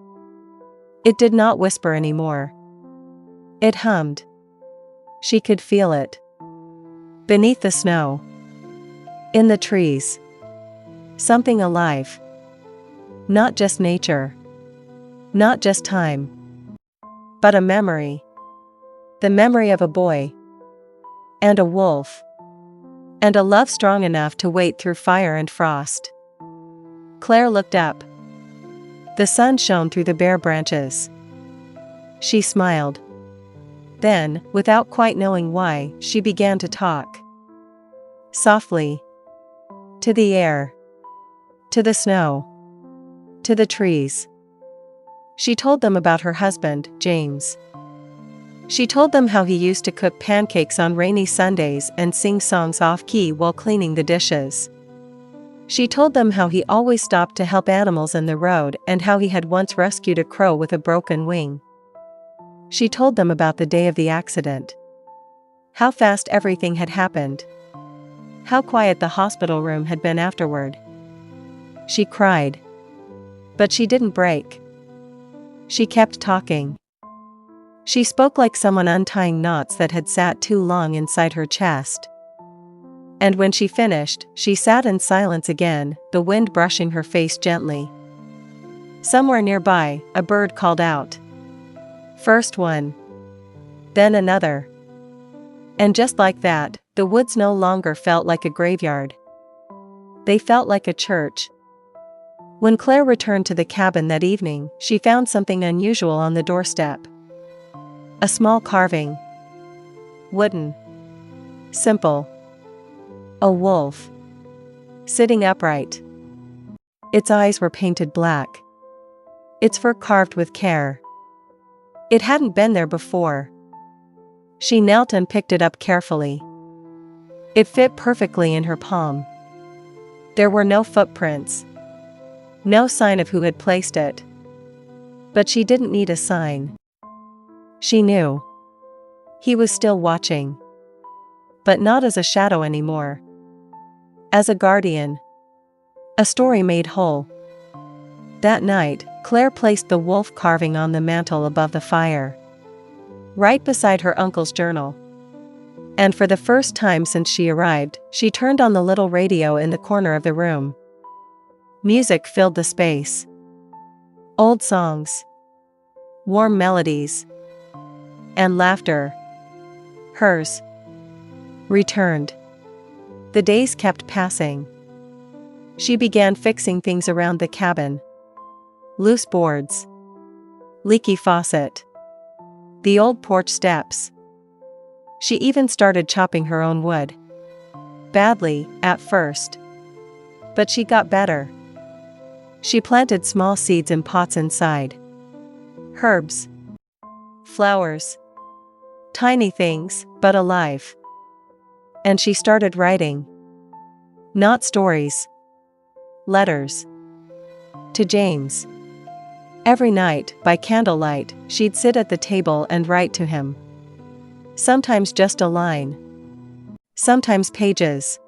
It did not whisper anymore. It hummed. She could feel it. Beneath the snow. In the trees. Something alive. Not just nature. Not just time. But a memory. The memory of a boy. And a wolf. And a love strong enough to wait through fire and frost. Claire looked up. The sun shone through the bare branches. She smiled. Then, without quite knowing why, she began to talk. Softly. To the air. To the snow. To the trees. She told them about her husband, James. She told them how he used to cook pancakes on rainy Sundays and sing songs off-key while cleaning the dishes. She told them how he always stopped to help animals in the road and how he had once rescued a crow with a broken wing. She told them about the day of the accident. How fast everything had happened. How quiet the hospital room had been afterward. She cried. But she didn't break. She kept talking. She spoke like someone untying knots that had sat too long inside her chest. And when she finished, she sat in silence again, the wind brushing her face gently. Somewhere nearby, a bird called out. First one. Then another. And just like that, the woods no longer felt like a graveyard. They felt like a church. When Claire returned to the cabin that evening, she found something unusual on the doorstep. A small carving. Wooden. Simple. A wolf. Sitting upright. Its eyes were painted black. Its fur carved with care. It hadn't been there before. She knelt and picked it up carefully. It fit perfectly in her palm. There were no footprints. No sign of who had placed it. But she didn't need a sign. She knew. He was still watching. But not as a shadow anymore. As a guardian. A story made whole. That night, Claire placed the wolf carving on the mantel above the fire. Right beside her uncle's journal. And for the first time since she arrived, she turned on the little radio in the corner of the room. Music filled the space. Old songs. Warm melodies. And laughter. Hers. Returned. The days kept passing. She began fixing things around the cabin. Loose boards. Leaky faucet. The old porch steps. She even started chopping her own wood. Badly, at first. But she got better. She planted small seeds in pots inside. Herbs. Flowers. Tiny things, but alive. And she started writing. Not stories. Letters. To James. Every night, by candlelight, she'd sit at the table and write to him. Sometimes just a line. Sometimes pages.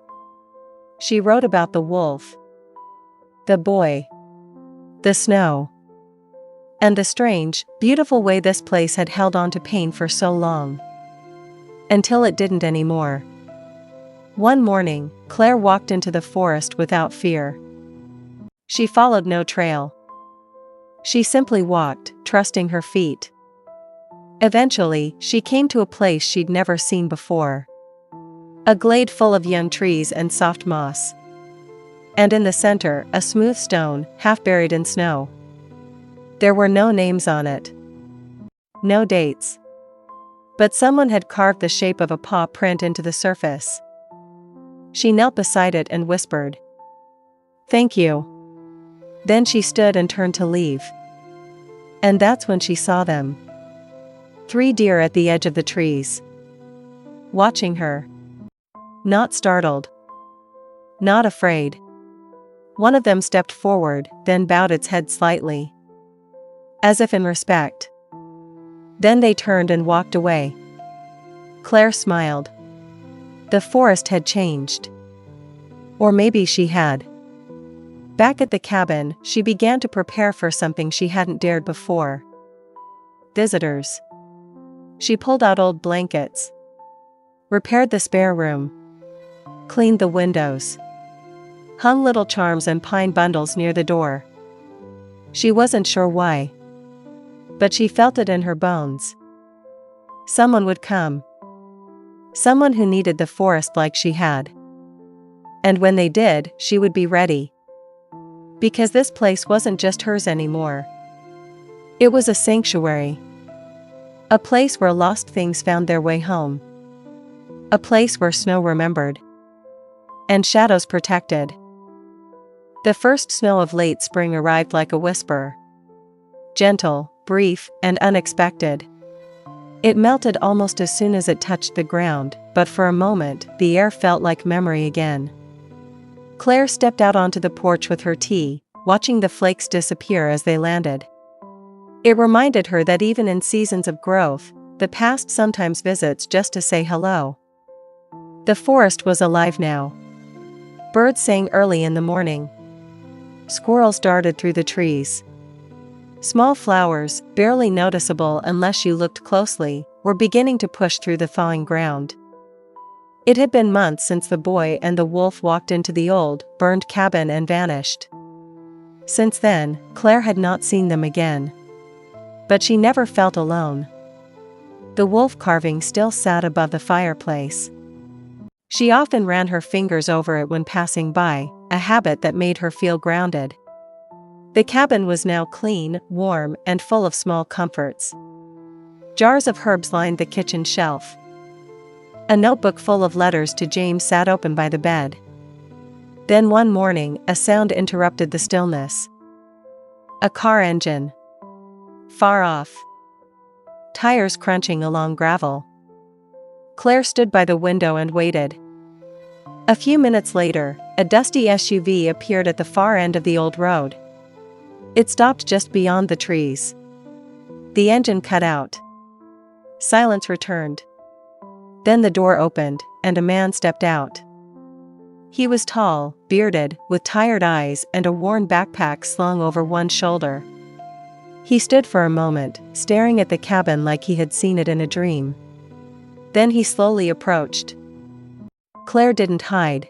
She wrote about the wolf. The boy. The snow. And the strange, beautiful way this place had held on to pain for so long. Until it didn't anymore. One morning, Claire walked into the forest without fear. She followed no trail. She simply walked, trusting her feet. Eventually, she came to a place she'd never seen before. A glade full of young trees and soft moss. And in the center, a smooth stone, half buried in snow. There were no names on it. No dates. But someone had carved the shape of a paw print into the surface. She knelt beside it and whispered, "Thank you." Then she stood and turned to leave. And that's when she saw them. 3 deer at the edge of the trees. Watching her. Not startled. Not afraid. One of them stepped forward, then bowed its head slightly. As if in respect. Then they turned and walked away. Claire smiled. The forest had changed. Or maybe she had. Back at the cabin, she began to prepare for something she hadn't dared before. Visitors. She pulled out old blankets. Repaired the spare room. Cleaned the windows. Hung little charms and pine bundles near the door. She wasn't sure why. But she felt it in her bones. Someone would come. Someone who needed the forest like she had. And when they did, she would be ready. Because this place wasn't just hers anymore. It was a sanctuary. A place where lost things found their way home. A place where snow remembered. And shadows protected. The first snow of late spring arrived like a whisper. Gentle, brief, and unexpected. It melted almost as soon as it touched the ground, but for a moment, the air felt like memory again. Claire stepped out onto the porch with her tea, watching the flakes disappear as they landed. It reminded her that even in seasons of growth, the past sometimes visits just to say hello. The forest was alive now. Birds sang early in the morning. Squirrels darted through the trees. Small flowers, barely noticeable unless you looked closely, were beginning to push through the thawing ground. It had been months since the boy and the wolf walked into the old, burned cabin and vanished. Since then, Claire had not seen them again. But she never felt alone. The wolf carving still sat above the fireplace. She often ran her fingers over it when passing by, a habit that made her feel grounded. The cabin was now clean, warm, and full of small comforts. Jars of herbs lined the kitchen shelf. A notebook full of letters to James sat open by the bed. Then one morning, a sound interrupted the stillness. A car engine. Far off. Tires crunching along gravel. Claire stood by the window and waited. A few minutes later, a dusty SUV appeared at the far end of the old road. It stopped just beyond the trees. The engine cut out. Silence returned. Then the door opened, and a man stepped out. He was tall, bearded, with tired eyes and a worn backpack slung over one shoulder. He stood for a moment, staring at the cabin like he had seen it in a dream. Then he slowly approached. Claire didn't hide.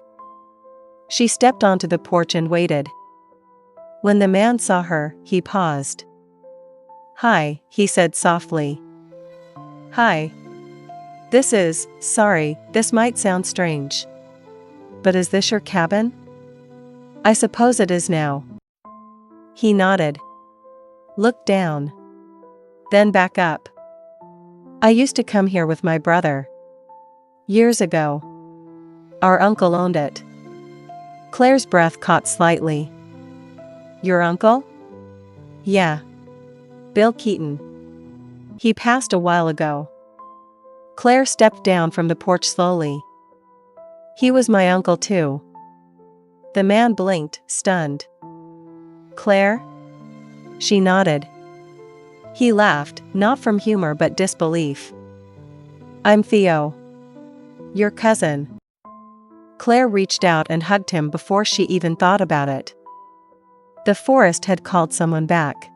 She stepped onto the porch and waited. When the man saw her, he paused. "Hi," he said softly. "Hi. Sorry, this might sound strange. But is this your cabin?" "I suppose it is now." He nodded. Looked down. Then back up. "I used to come here with my brother. Years ago. Our uncle owned it." Claire's breath caught slightly. "Your uncle?" "Yeah. Bill Keaton. He passed a while ago." Claire stepped down from the porch slowly. "He was my uncle too." The man blinked, stunned. "Claire?" She nodded. He laughed, not from humor but disbelief. "I'm Theo. Your cousin." Claire reached out and hugged him before she even thought about it. The forest had called someone back.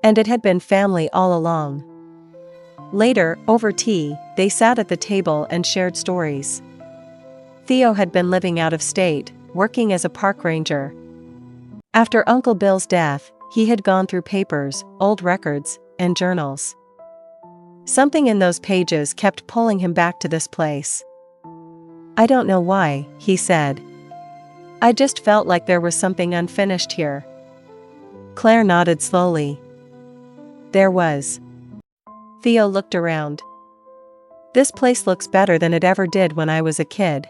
And it had been family all along. Later, over tea, they sat at the table and shared stories. Theo had been living out of state, working as a park ranger. After Uncle Bill's death, he had gone through papers, old records, and journals. Something in those pages kept pulling him back to this place. "I don't know why," he said. "I just felt like there was something unfinished here." Claire nodded slowly. There was. Theo looked around. "This place looks better than it ever did when I was a kid.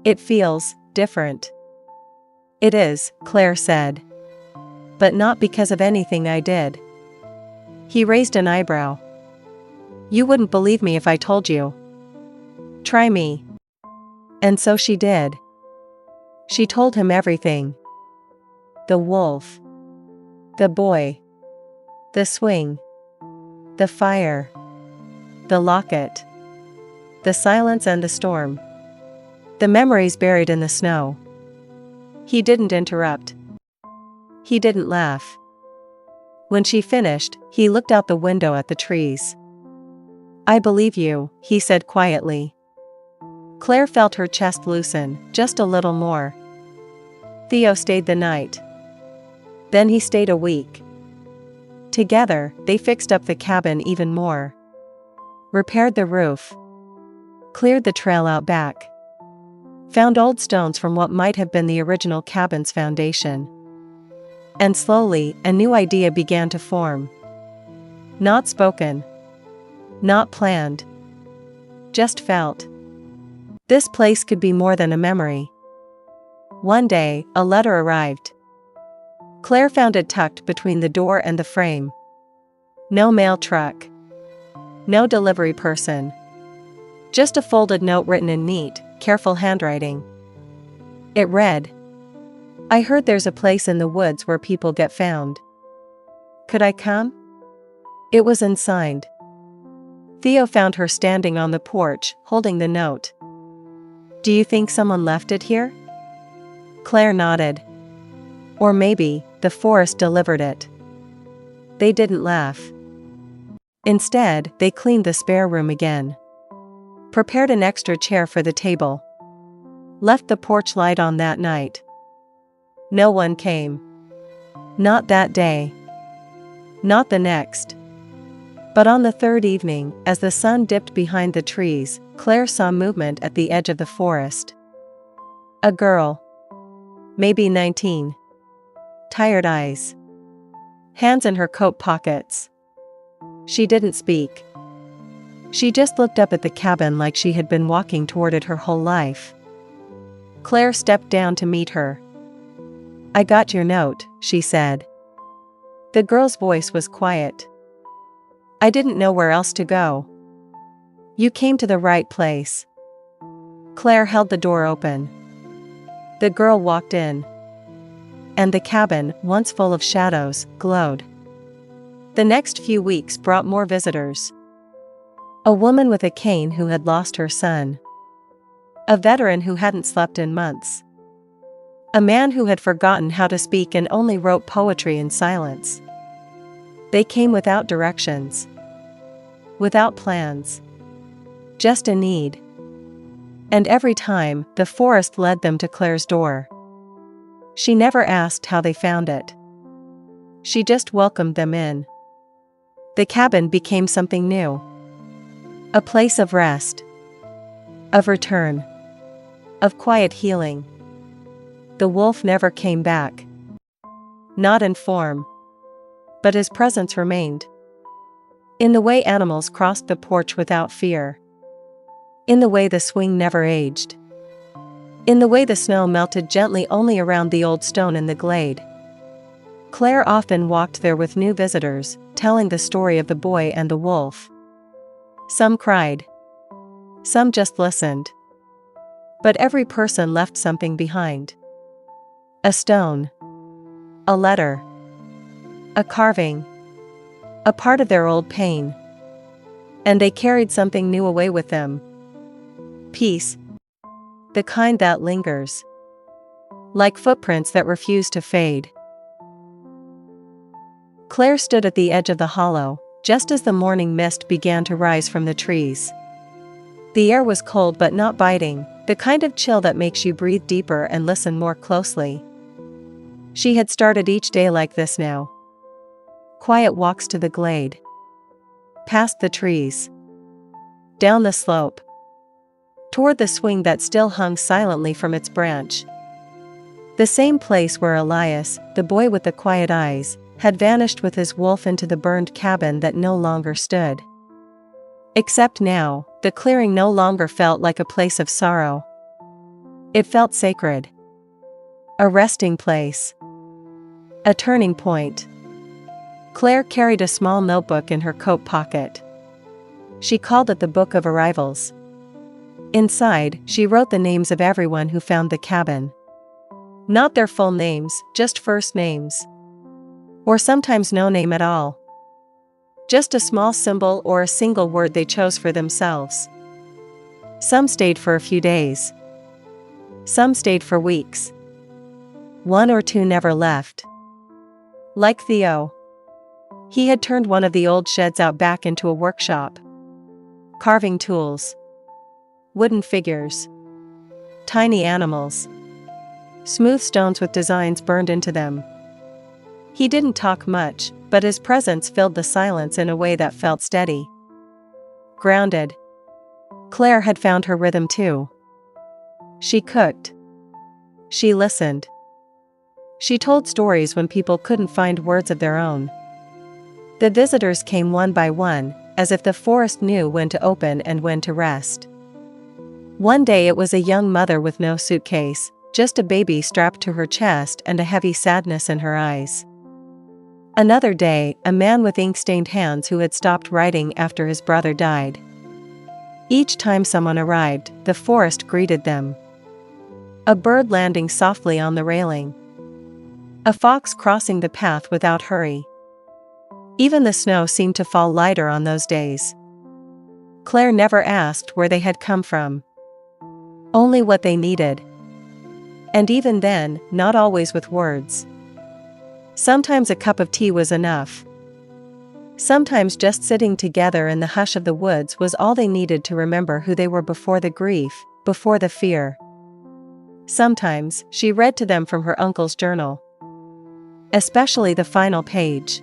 It feels different." "It is," Claire said. "But not because of anything I did." He raised an eyebrow. "You wouldn't believe me if I told you." "Try me." And so she did. She told him everything. The wolf. The boy. The swing. The fire. The locket. The silence and the storm. The memories buried in the snow. He didn't interrupt. He didn't laugh. When she finished, he looked out the window at the trees. "I believe you," he said quietly. Claire felt her chest loosen, just a little more. Theo stayed the night. Then he stayed a week. Together, they fixed up the cabin even more. Repaired the roof. Cleared the trail out back. Found old stones from what might have been the original cabin's foundation. And slowly, a new idea began to form. Not spoken. Not planned. Just felt. This place could be more than a memory. One day, a letter arrived. Claire found it tucked between the door and the frame. No mail truck. No delivery person. Just a folded note written in neat, careful handwriting. It read, "I heard there's a place in the woods where people get found. Could I come?" It was unsigned. Theo found her standing on the porch, holding the note. "Do you think someone left it here?" Claire nodded. "Or maybe, the forest delivered it." They didn't laugh. Instead, they cleaned the spare room again. Prepared an extra chair for the table. Left the porch light on that night. No one came. Not that day. Not the next. But on the third evening, as the sun dipped behind the trees, Claire saw movement at the edge of the forest. A girl. Maybe 19. Tired eyes. Hands in her coat pockets. She didn't speak. She just looked up at the cabin like she had been walking toward it her whole life. Claire stepped down to meet her. "I got your note," she said. The girl's voice was quiet. "I didn't know where else to go." "You came to the right place." Claire held the door open. The girl walked in. And the cabin, once full of shadows, glowed. The next few weeks brought more visitors. A woman with a cane who had lost her son. A veteran who hadn't slept in months. A man who had forgotten how to speak and only wrote poetry in silence. They came without directions. Without plans. Just a need. And every time, the forest led them to Claire's door. She never asked how they found it. She just welcomed them in. The cabin became something new. A place of rest. Of return. Of quiet healing. The wolf never came back. Not in form. But his presence remained. In the way animals crossed the porch without fear. In the way the swing never aged. In the way the snow melted gently only around the old stone in the glade. Claire often walked there with new visitors, telling the story of the boy and the wolf. Some cried. Some just listened. But every person left something behind. A stone. A letter. A carving. A part of their old pain. And they carried something new away with them. Peace. The kind that lingers. Like footprints that refuse to fade. Claire stood at the edge of the hollow, just as the morning mist began to rise from the trees. The air was cold but not biting, the kind of chill that makes you breathe deeper and listen more closely. She had started each day like this now. Quiet walks to the glade. Past the trees. Down the slope. Toward the swing that still hung silently from its branch. The same place where Elias, the boy with the quiet eyes, had vanished with his wolf into the burned cabin that no longer stood. Except now, the clearing no longer felt like a place of sorrow. It felt sacred. A resting place. A turning point. Claire carried a small notebook in her coat pocket. She called it the Book of Arrivals. Inside, she wrote the names of everyone who found the cabin. Not their full names, just first names. Or sometimes no name at all. Just a small symbol or a single word they chose for themselves. Some stayed for a few days. Some stayed for weeks. One or two never left. Like Theo. He had turned one of the old sheds out back into a workshop. Carving tools. Wooden figures. Tiny animals. Smooth stones with designs burned into them. He didn't talk much, but his presence filled the silence in a way that felt steady. Grounded. Claire had found her rhythm too. She cooked. She listened. She told stories when people couldn't find words of their own. The visitors came one by one, as if the forest knew when to open and when to rest. One day it was a young mother with no suitcase, just a baby strapped to her chest and a heavy sadness in her eyes. Another day, a man with ink-stained hands who had stopped writing after his brother died. Each time someone arrived, the forest greeted them. A bird landing softly on the railing. A fox crossing the path without hurry. Even the snow seemed to fall lighter on those days. Claire never asked where they had come from. Only what they needed. And even then, not always with words. Sometimes a cup of tea was enough. Sometimes just sitting together in the hush of the woods was all they needed to remember who they were before the grief, before the fear. Sometimes, she read to them from her uncle's journal. Especially the final page.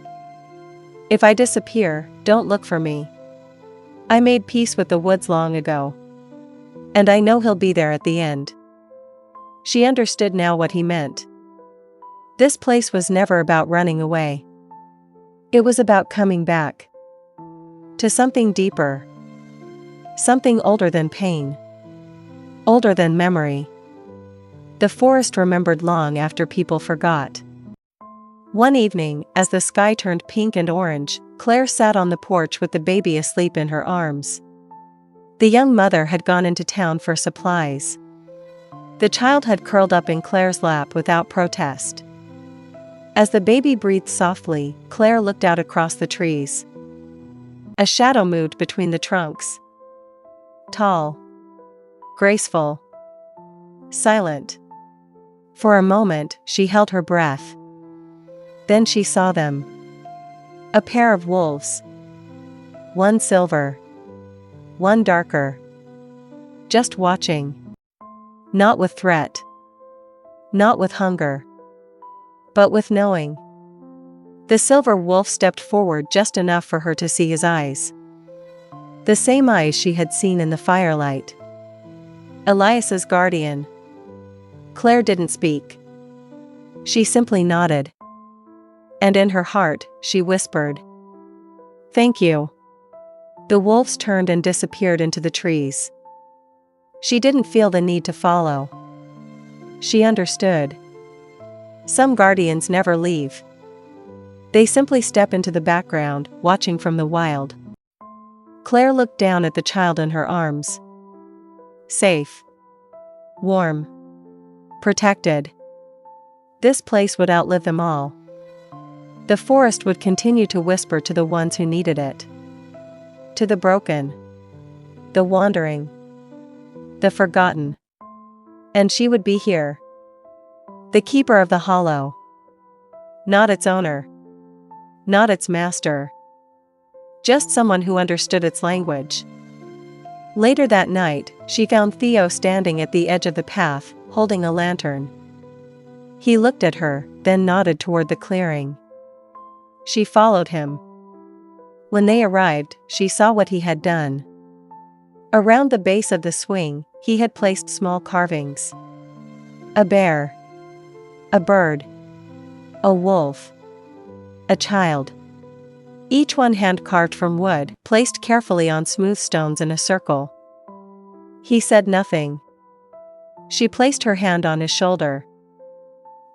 If I disappear, don't look for me. I made peace with the woods long ago. And I know he'll be there at the end. She understood now what he meant. This place was never about running away. It was about coming back. To something deeper. Something older than pain. Older than memory. The forest remembered long after people forgot. One evening, as the sky turned pink and orange, Claire sat on the porch with the baby asleep in her arms. The young mother had gone into town for supplies. The child had curled up in Claire's lap without protest. As the baby breathed softly, Claire looked out across the trees. A shadow moved between the trunks. Tall. Graceful. Silent. For a moment, she held her breath. Then she saw them. A pair of wolves. One silver. One darker. Just watching. Not with threat. Not with hunger. But with knowing. The silver wolf stepped forward just enough for her to see his eyes. The same eyes she had seen in the firelight. Elias's guardian. Claire didn't speak. She simply nodded. And in her heart, she whispered, "Thank you." The wolves turned and disappeared into the trees. She didn't feel the need to follow. She understood. Some guardians never leave. They simply step into the background, watching from the wild. Claire looked down at the child in her arms. Safe. Warm. Protected. This place would outlive them all. The forest would continue to whisper to the ones who needed it. To the broken. The wandering. The forgotten. And she would be here. The keeper of the hollow. Not its owner. Not its master. Just someone who understood its language. Later that night, she found Theo standing at the edge of the path, holding a lantern. He looked at her, then nodded toward the clearing. She followed him. When they arrived, she saw what he had done. Around the base of the swing, he had placed small carvings. A bear. A bird. A wolf. A child. Each one hand-carved from wood, placed carefully on smooth stones in a circle. He said nothing. She placed her hand on his shoulder.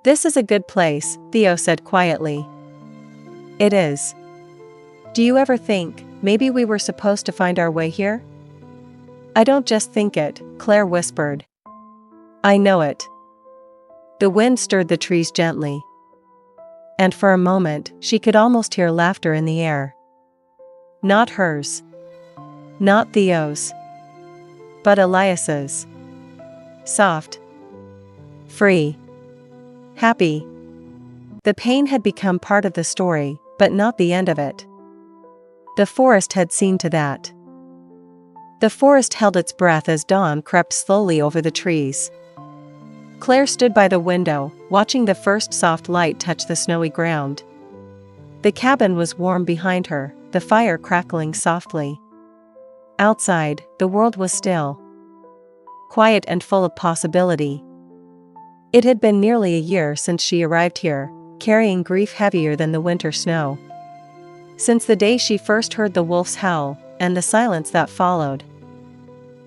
"This is a good place," Theo said quietly. "It is. Do you ever think, maybe we were supposed to find our way here?" "I don't just think it," Claire whispered. "I know it." The wind stirred the trees gently. And for a moment, she could almost hear laughter in the air. Not hers. Not Theo's. But Elias's. Soft. Free. Happy. The pain had become part of the story, but not the end of it. The forest had seen to that. The forest held its breath as dawn crept slowly over the trees. Claire stood by the window, watching the first soft light touch the snowy ground. The cabin was warm behind her, the fire crackling softly. Outside, the world was still. Quiet and full of possibility. It had been nearly a year since she arrived here, carrying grief heavier than the winter snow. Since the day she first heard the wolf's howl, and the silence that followed.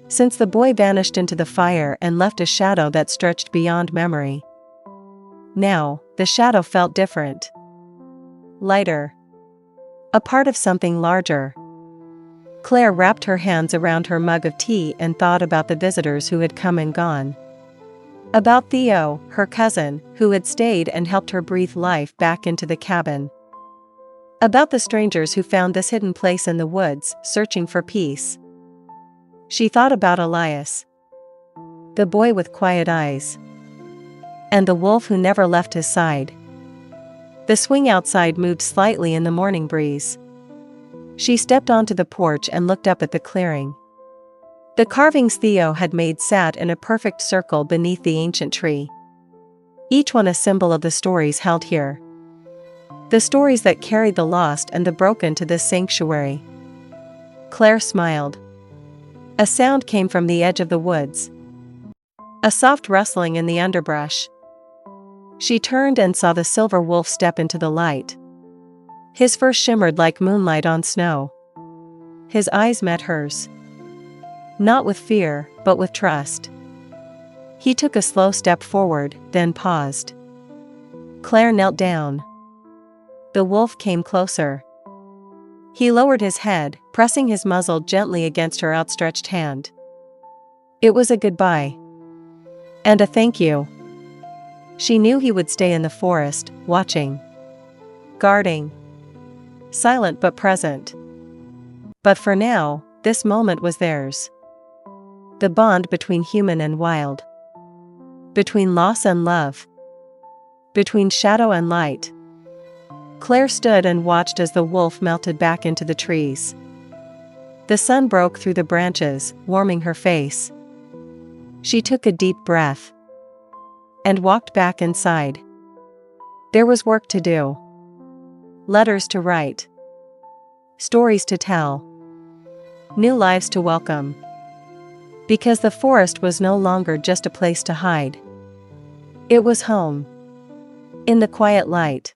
Since the boy vanished into the fire and left a shadow that stretched beyond memory. Now, the shadow felt different. Lighter. A part of something larger. Claire wrapped her hands around her mug of tea and thought about the visitors who had come and gone. About Theo, her cousin, who had stayed and helped her breathe life back into the cabin. About the strangers who found this hidden place in the woods, searching for peace. She thought about Elias. The boy with quiet eyes. And the wolf who never left his side. The swing outside moved slightly in the morning breeze. She stepped onto the porch and looked up at the clearing. The carvings Theo had made sat in a perfect circle beneath the ancient tree. Each one a symbol of the stories held here. The stories that carried the lost and the broken to this sanctuary. Claire smiled. A sound came from the edge of the woods. A soft rustling in the underbrush. She turned and saw the silver wolf step into the light. His fur shimmered like moonlight on snow. His eyes met hers. Not with fear, but with trust. He took a slow step forward, then paused. Claire knelt down. The wolf came closer. He lowered his head, pressing his muzzle gently against her outstretched hand. It was a goodbye. And a thank you. She knew he would stay in the forest, watching. Guarding. Silent but present. But for now, this moment was theirs. The bond between human and wild. Between loss and love. Between shadow and light. Claire stood and watched as the wolf melted back into the trees. The sun broke through the branches, warming her face. She took a deep breath. And walked back inside. There was work to do. Letters to write. Stories to tell. New lives to welcome. Because the forest was no longer just a place to hide. It was home. In the quiet light.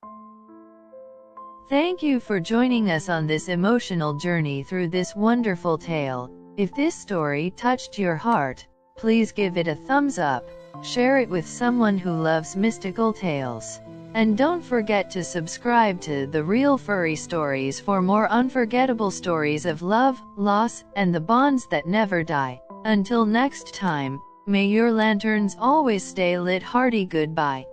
Thank you for joining us on this emotional journey through this wonderful tale. If this story touched your heart, please give it a thumbs up, share it with someone who loves mystical tales. And don't forget to subscribe to The Real Furry Stories for more unforgettable stories of love, loss, and the bonds that never die. Until next time, may your lanterns always stay lit. Hearty goodbye.